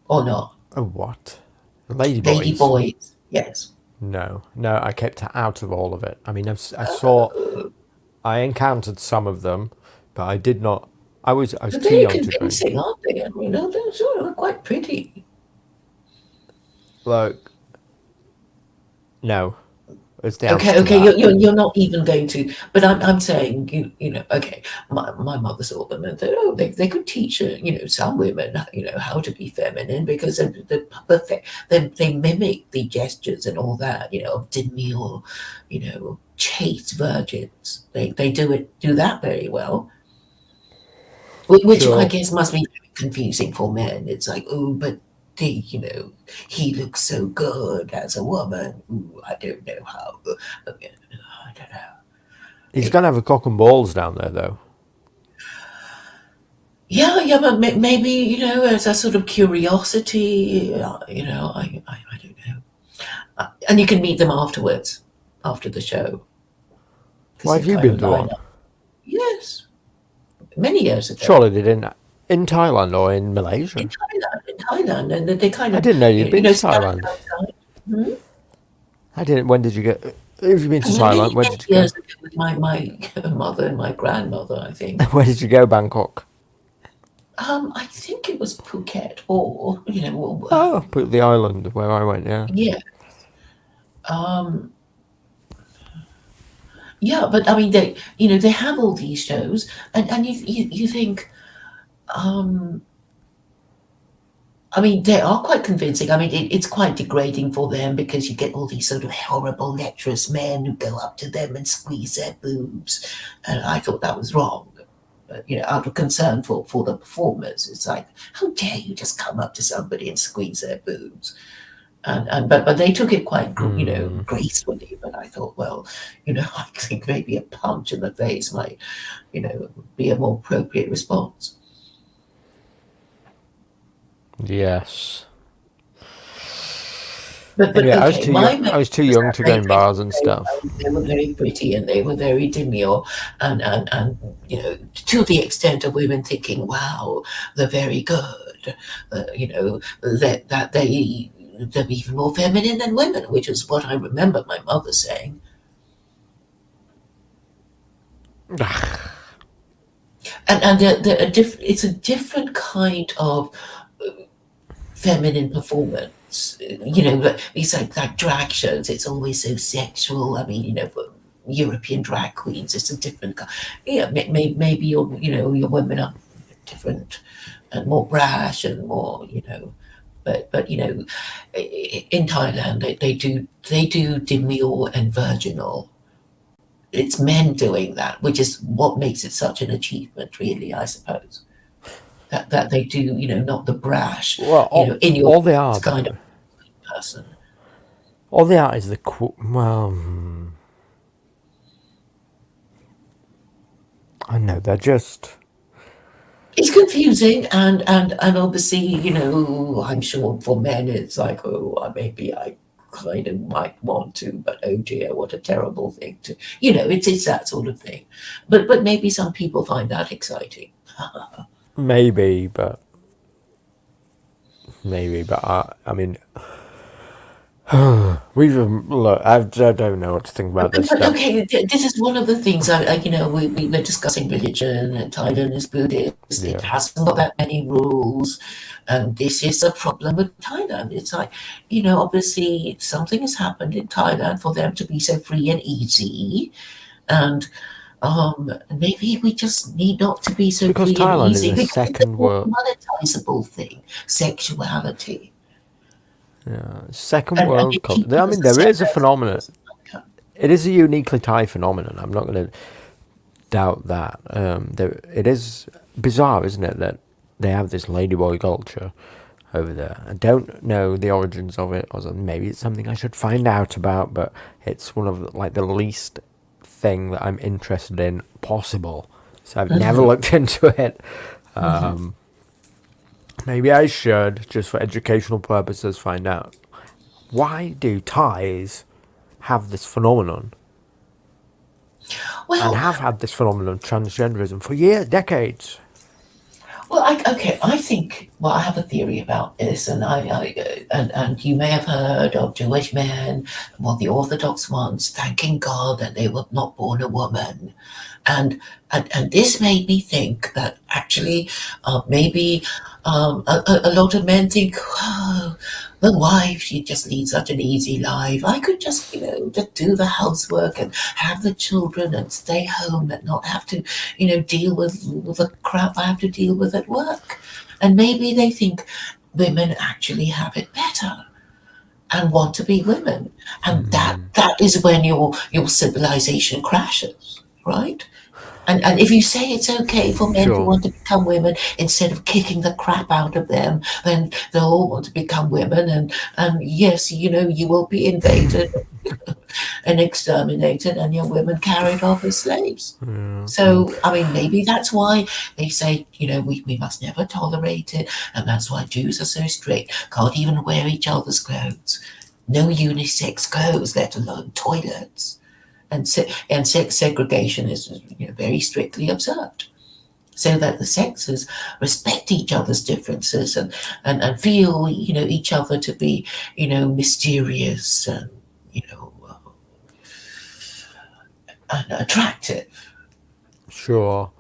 or not? Oh, what? Lady Lady Boys? Boys. Yes. No, no, I kept out of all of it. I mean, I encountered some of them, but I did not. I was They're too very young to drink. convincing, aren't they? I mean, they're sort of quite pretty. Like, no, it's the answer Okay, to okay, that. you're not even going to, but I'm saying you know, okay, my mother saw them and thought, oh, they could teach some women how to be feminine because they're perfect. They mimic the gestures and all that of demure, chaste virgins. They do that very well, which I Sure. guess must be very confusing for men. It's like, oh, but he looks so good as a woman. Ooh, I don't know how. I don't know. He's gonna have a cock and balls down there, though. Yeah, yeah, but maybe as a sort of curiosity. I don't know. And you can meet them afterwards, after the show, because Why they have you kind been of to line one? up. Yes, many years ago. Surely they didn't in Thailand or in Malaysia. In Thailand, and they kind I of, didn't know you'd been to stand Thailand. outside. Hmm? I didn't. When did you go? If you've been to Thailand, Many, where many did you go? years ago with my mother and my grandmother, I think. Where did you go? Bangkok. I think it was Phuket or, Oh, put the island where I went. Yeah. yeah. Um, yeah, but I mean, they have all these shows, and you think, um, I mean, they are quite convincing. I mean, it's quite degrading for them because you get all these sort of horrible, lecherous men who go up to them and squeeze their boobs, and I thought that was wrong. But, out of concern for the performers, it's like, how dare you just come up to somebody and squeeze their boobs? But they took it quite gracefully. But I thought, well, I think maybe a punch in the face might be a more appropriate response. Yes. But Anyway, I was okay, too young. my I memory was too was young that to go in they bars did and very stuff. well. They were very pretty and they were very demure, and to the extent of women thinking, "Wow, they're very good," that they're even more feminine than women, which is what I remember my mother saying. And it's a different kind of feminine performance. But it's like drag shows. It's always so sexual. I mean, for European drag queens, it's a different. Yeah, maybe your women are different and more brash and more. But in Thailand they do demure and virginal. It's men doing that, which is what makes it such an achievement, really, I suppose. That they do, not the brash, Well, in your all they are kind of though. person. All they are is well. I know they're just. It's confusing, and obviously, I'm sure for men it's like, oh, maybe I kind of might want to, but oh dear, what a terrible thing to, it's that sort of thing. But maybe some people find that exciting. Maybe, but I mean, Look. I don't know what to think about this But stuff. okay, this is one of the things we were discussing religion, and Thailand is Buddhist. It Yeah. hasn't got that many rules, and this is a problem with Thailand. It's like, obviously something has happened in Thailand for them to be so free and easy, and maybe we just need not to be It's so because free and Thailand is easy a because it's a second more world. monetizable thing, sexuality, Second and world it culture. I teaches mean, us there is a phenomenon. sex. It is a uniquely Thai phenomenon. I'm not going to doubt that. It is bizarre, isn't it, that they have this ladyboy culture over there. I don't know the origins of it, or maybe it's something I should find out about. But it's one of like the least thing that I'm interested in possible. So I've never looked into it. Maybe I should, just for educational purposes, find out why do Thais have this phenomenon and Well, have had this phenomenon transgenderism for years, decades. Well, I think. Well, I have a theory about this, and and you may have heard of Jewish men, well, the Orthodox ones, thanking God that they were not born a woman, and and this made me think that actually, maybe a lot of men think, oh, the wife, she just leads such an easy life. I could just, just do the housework and have the children and stay home and not have to, deal with all the crap I have to deal with at work. And maybe they think women actually have it better and want to be women. And that is when your civilization crashes, right? And if you say it's okay for men to Sure. want to become women instead of kicking the crap out of them, then they'll all want to become women. And yes, you will be invaded and exterminated, and your women carried off as slaves. So, I mean, maybe that's why they say, we must never tolerate it. And that's why Jews are so strict, can't even wear each other's clothes. No unisex clothes, let alone toilets. And sex segregation is very strictly observed, so that the sexes respect each other's differences and feel each other to be mysterious and and attractive. Sure.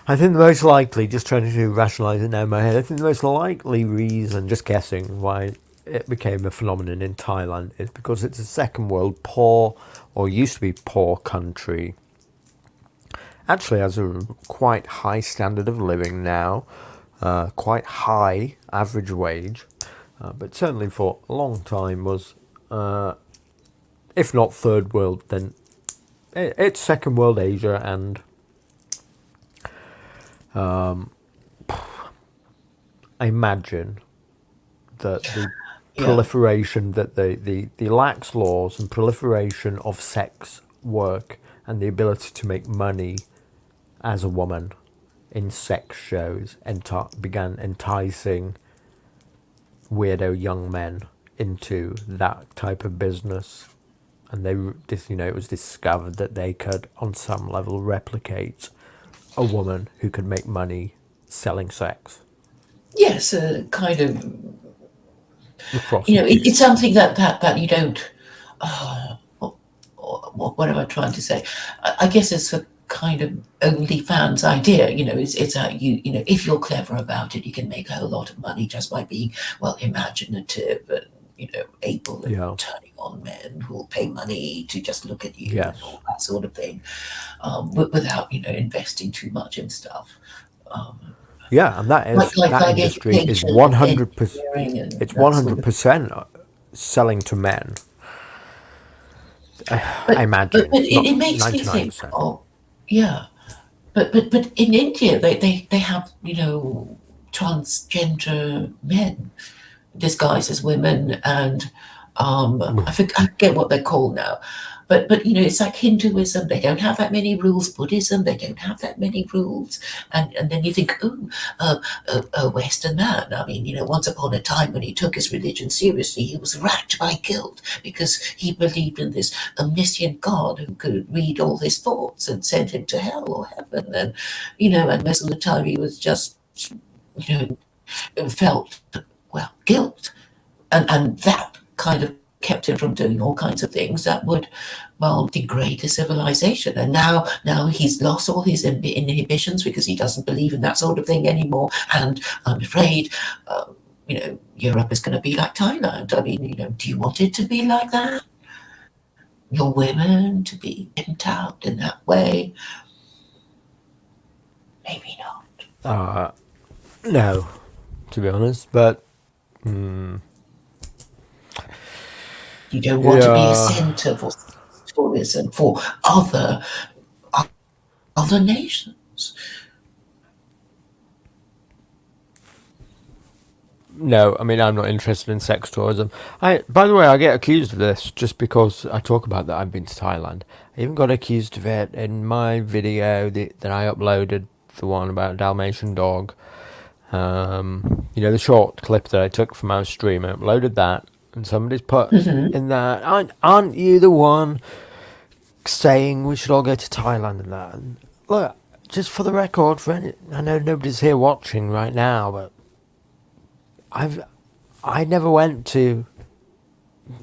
I think the most likely, just trying to rationalise it now in my head, I think the most likely reason, just guessing, why it became a phenomenon in Thailand is because it's a second world poor, or used to be poor country. Actually has a quite high standard of living now, quite high average wage, but certainly for a long time was, if not third world, then it's second world Asia, and I imagine that the Yeah. proliferation, that the lax laws and proliferation of sex work and the ability to make money as a woman in sex shows began enticing weirdo young men into that type of business, and it was discovered that they could on some level replicate a woman who could make money selling sex. Yes, kind of. The It's prostitutes. something that you don't. What am I trying to say? I guess it's a kind of OnlyFans idea. It's that if you're clever about it, you can make a whole lot of money just by being imaginative and able and Yeah. turning on men who will pay money to just look at you and Yes. all that sort of thing, without investing too much in stuff. Um, Yeah, and that like industry is education and 100%. engineering and It's that sort of. 100% selling to men. I But imagine, it not makes me think 99%. of, yeah. But in India they have transgender men disguised as women, and I forget what they're called now. But it's like Hinduism. They don't have that many rules. Buddhism, they don't have that many rules. And then you think, oh, a Western man. I mean, once upon a time when he took his religion seriously, he was racked by guilt because he believed in this omniscient God who could read all his thoughts and send him to hell or heaven. And and most of the time he was just felt, well, guilt, and that kind of kept him from doing all kinds of things that would, well, degrade his civilization. And now he's lost all his inhibitions because he doesn't believe in that sort of thing anymore. And I'm afraid, Europe is going to be like Thailand. I mean, do you want it to be like that? Your women to be endowed in that way? Maybe not. No, to be honest, but You don't want to be a yeah, centre for tourism for other nations. no. I mean, I'm not interested in sex tourism. By the way, I get accused of this just because I talk about that I've been to Thailand. I even got accused of it in my video that I uploaded, the one about Dalmatian dog. The short clip that I took from our stream. I uploaded that, and somebody's put in that, aren't you the one saying we should all go to Thailand and that? And look, just for the record, I know nobody's here watching right now, but I never went to.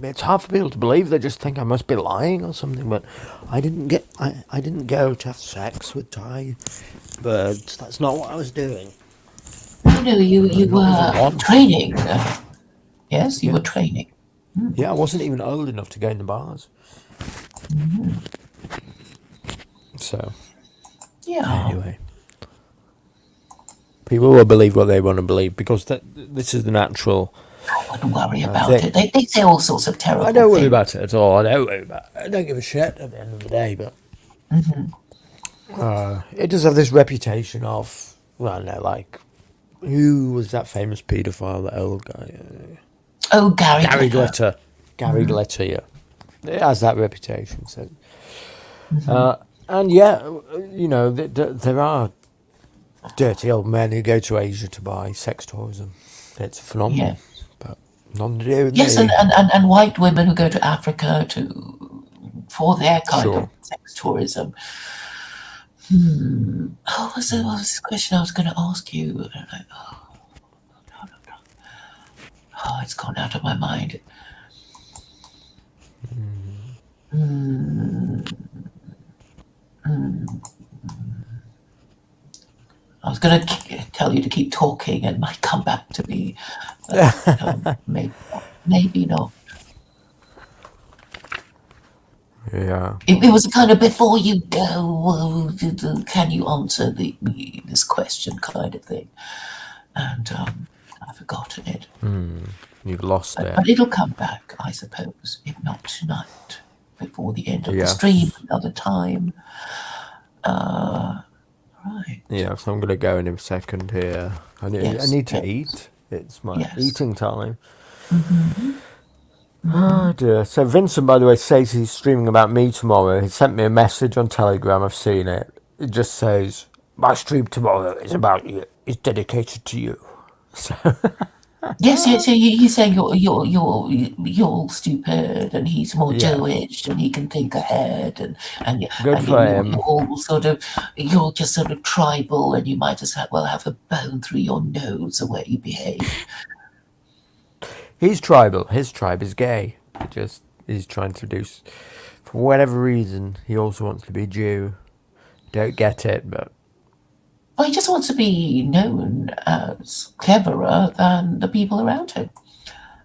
It's hard for people to believe. They just think I must be lying or something. But I didn't go to have sex with Thai birds. That's not what I was doing. You Not even were once. training. Yes, you Yeah. were training. Yeah, I wasn't even old enough to go in the bars. So Yeah. anyway, people will believe what they want to believe because this is the natural I wouldn't worry about thing. it. They say all sorts of terrible I don't worry things. about it at all. I don't give a shit at the end of the day. But it does have this reputation of, well, no, like, who was that famous paedophile, that old guy? Oh, Gary Gary Glitter. Glitter. Gary Glitter, yeah. It has that reputation. So, and yeah, there are dirty old men who go to Asia to buy sex tourism. It's a phenomenon, Yes. but nothing to do with Yes, me. and white women who go to Africa for their kind of Sure. sex tourism. Oh, what was this question I was going to ask you? Oh, it's gone out of my mind. I was going to tell you to keep talking and it might come back to me, but maybe not. Yeah. It was kind of before you go, can you answer this question kind of thing? And I've forgotten it. You've lost it. But it'll come back, I suppose, if not tonight, before the end of the stream, Yes. another time. Right. Yeah, so I'm going to go in a second here. I need to eat. It's my eating time. Oh dear. So Vincent, by the way, says he's streaming about me tomorrow. He sent me a message on Telegram. I've seen it. It just says, my stream tomorrow is about you. It's dedicated to you. So Yes, yes. He's saying you're stupid, and he's more yeah, Jewish, and he can think ahead, and good and for you're him. all you're just sort of tribal, and you might as well have a bone through your nose the way you behave. He's tribal. His tribe is gay. He's trying to do, for whatever reason, he also wants to be Jew. Don't get it, but Well, he just wants to be known as cleverer than the people around him,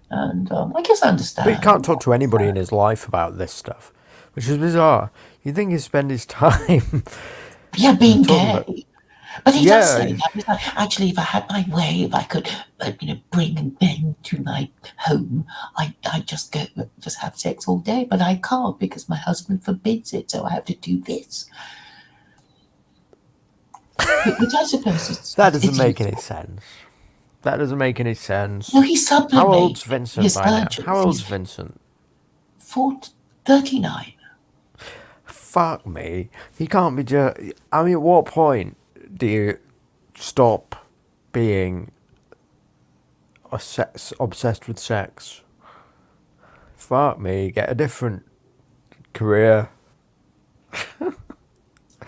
and I guess I he understand. can't talk to anybody in his life about this stuff, which is bizarre. You'd think he'd spend his time Yeah, being talking about. gay. But he does say Yeah, that. He's like, actually, if I had my way, if I could, bring men to my home, I just have sex all day. But I can't because my husband forbids it, so I have to do this. Which I suppose that doesn't it's make any useful. sense. That doesn't make any sense. No, he How old's sublimates Vincent his by now? How urges. old's He's Vincent? 39. Fuck me. He can't be just. I mean, at what point do you stop being obsessed with sex? Fuck me. Get a different career.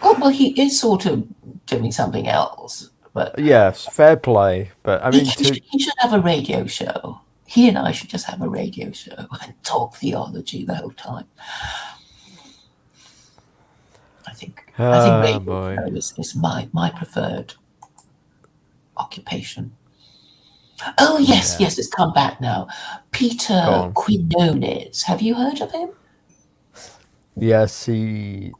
Oh, well, he is sort of doing something else, but Yes, fair play. But I mean, he should have a radio show. He and I should just have a radio show and talk theology the whole time. I think Oh radio boy. show is my preferred occupation. Oh yes, Yeah. yes, it's come back now. Go Peter on. Quinones. Have you heard of him? Yes, he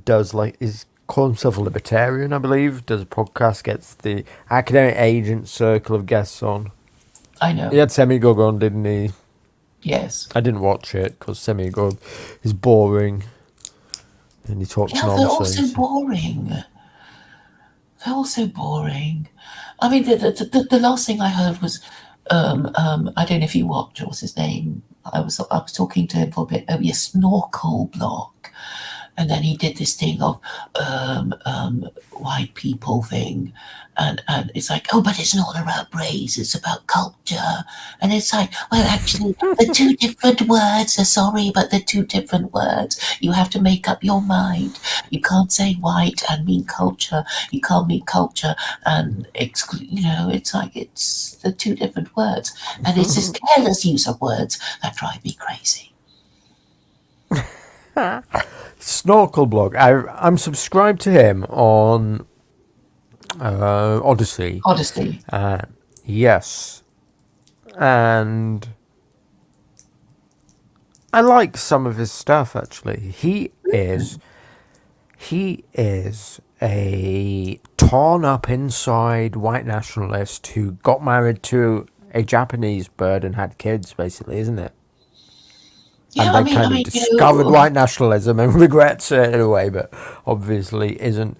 does like he's called himself a libertarian, I believe. Does a podcast, gets the academic agent circle of guests on. I He know. had Semigog on, didn't he? Yes. I didn't watch it because Semigog is boring and he talks Yeah, they're all so nonsense. boring. They're all so boring. I mean, the last thing I heard was, I don't know if you watched. What's his name? I was talking to him for a bit. Oh, yes, Snorkel Block, and then he did this thing of white people thing, and it's like, oh, but it's not about race, it's about culture, and it's like, well, actually, the two different words. Sorry, but the two different words. You have to make up your mind. You can't say white and mean culture. You can't mean culture and exclude. It's like it's the two different words, and it's this careless use of words that drive me crazy. Snorkel blog. I'm subscribed to him on Odyssey. Honestly, Yes, and I like some of his stuff actually. He is a torn up inside white nationalist who got married to a Japanese bird and had kids, basically, isn't it? yeah. And I then mean, I kind of mean, discovered white nationalism and regrets it in a way, but obviously isn't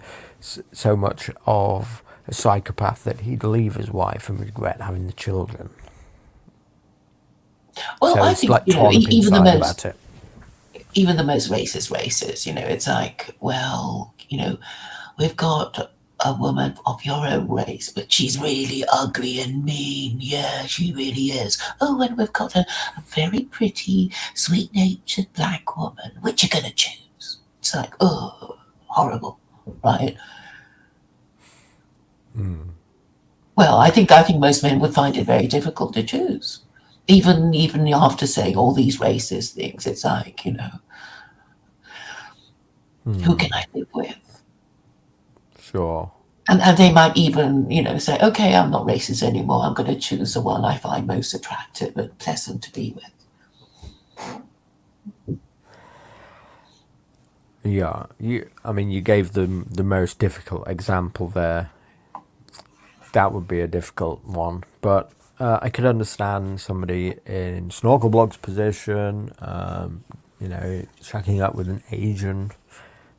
so much of a psychopath that he'd leave his wife and regret having the children. well, So I he's think like torn up even the inside most about it. even the most racist races, it's like, well, we've got a woman of your own race, but she's really ugly and mean. Yeah, she really is. Oh, and we've got a very pretty, sweet-natured black woman. Which you gonna choose? It's like, oh, horrible, right? Well, I think most men would find it very difficult to choose. Even after saying all these racist things, it's like, who can I live with? Sure. And they might even, say, okay, I'm not racist anymore. I'm going to choose the one I find most attractive and pleasant to be with. Yeah, you gave them the most difficult example there. That would be a difficult one, but I could understand somebody in Snorkelblog's position, shacking up with an Asian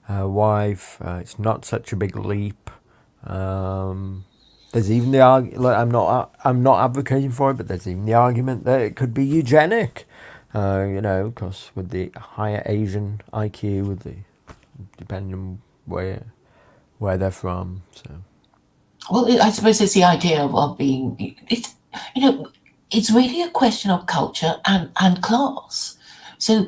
wife. It's not such a big leap. There's even the argument. Like, I'm not advocating for it, but there's even the argument that it could be eugenic. Because with the higher Asian IQ, depending on where they're from. So Well, I suppose it's the idea of being, you know, it's really a question of culture and class. So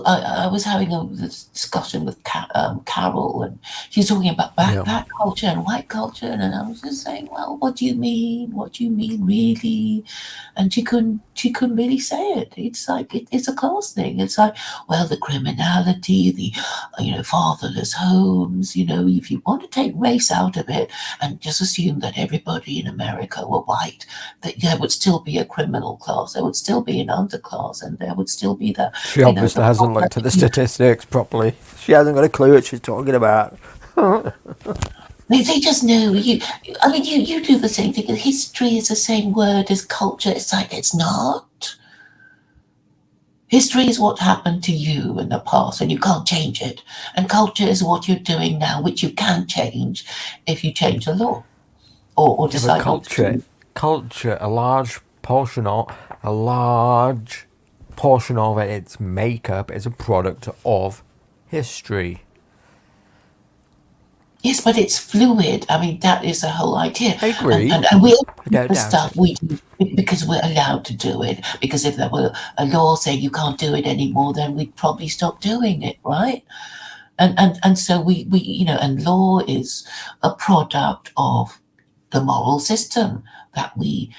I was having a discussion with Carol, and she was talking about yeah, black culture and white culture, and I was just saying, well, what do you mean? What do you mean, really? And she couldn't really say it. It's like it's a class thing. It's like, well, the criminality, the fatherless homes. If you want to take race out of it and just assume that everybody in America were white, that there would still be a criminal class, there would still be an underclass, and there would still be she the obviously hasn't looked at the statistics properly. She hasn't got a clue what she's talking about. they just know you. I mean, you do the same thing. History is the same word as culture. It's like it's not. History is what happened to you in the past, and you can't change it. And culture is what you're doing now, which you can change if you change the law or Yeah, but decide not to. culture, a large portion of its makeup is a product of history. Yes, but it's fluid. I mean, that is the whole idea. I And, agree. and, and we I do don't the doubt stuff it. we do because we're allowed to do it. Because if there were a law saying you can't do it anymore, then we'd probably stop doing it, right? And so we and law is a product of the moral system that we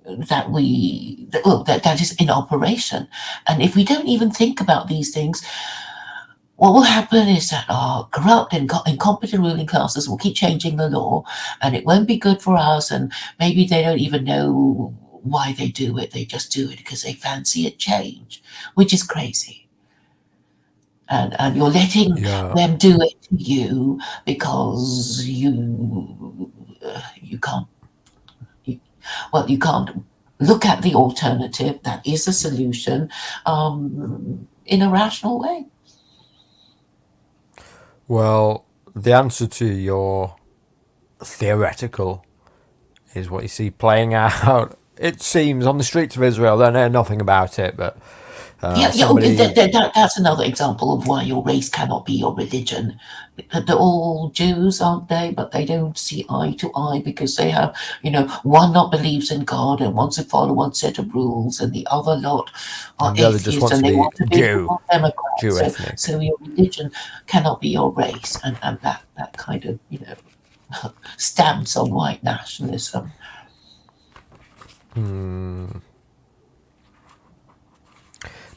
that is in operation. And if we don't even think about these things, what will happen is that our corrupt and incompetent ruling classes will keep changing the law, and it won't be good for us. And maybe they don't even know why they do it. They just do it because they fancy a change, which is crazy. And you're letting Yeah. them do it to you because you can't you can't look at the alternative that is a solution in a rational way. Well, the answer to your theoretical is what you see playing out. It seems on the streets of Israel. They know nothing about it, but somebody. That's another example of why your race cannot be your religion. They're all Jews, aren't they? But they don't see eye to eye because they have, one not believes in God and wants to follow one set of rules, and the other lot are And the other just atheists wants and to they be want to be Jew Democrats. ethnic. So your religion cannot be your race, and that kind of stamps on white nationalism.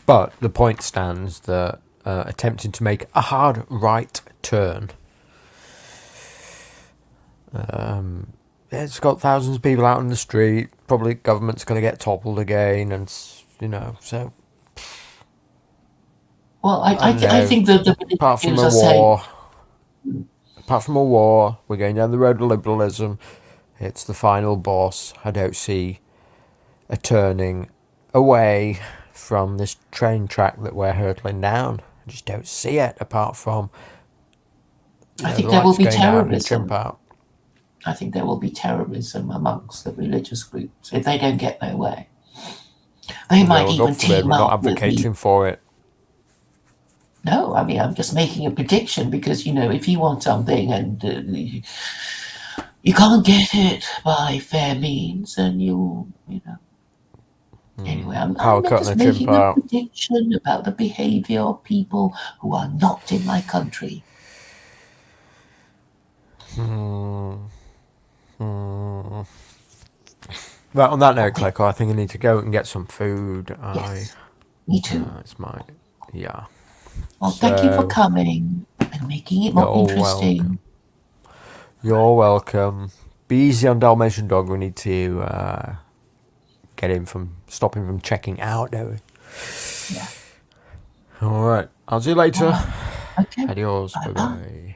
But the point stands that attempting to make a hard right turn, it's got thousands of people out in the street. Probably government's going to get toppled again, and so. Well, I think that the apart from religions a are saying. war, we're going down the road of liberalism. It's the final boss. I don't see a turning away from this train track that we're hurtling down. I just don't see it, apart from I think the there will lights be going out and the chimp terrorism. out. I think there will be terrorism amongst the religious groups if they don't get their way. They might Well, even God forbid, team we're not up with the. advocating for it. No, I mean, I'm just making a prediction because, if you want something and you can't get it by fair means, then Anyway, I'm Power cut just and the chimp making a out. prediction about the behavior of people who are not in my country. But on that note, Okay. Clecco, I think I need to go and get some food. Yes, me too. It's my, yeah. Well, thank you for So, coming and making it more you're welcome. interesting. You're welcome. Be easy on Dalmatian Dog. We need to stop him from checking out, don't we? Yeah. All right. I'll see you later. Okay. Adios. Bye-bye. Bye-bye.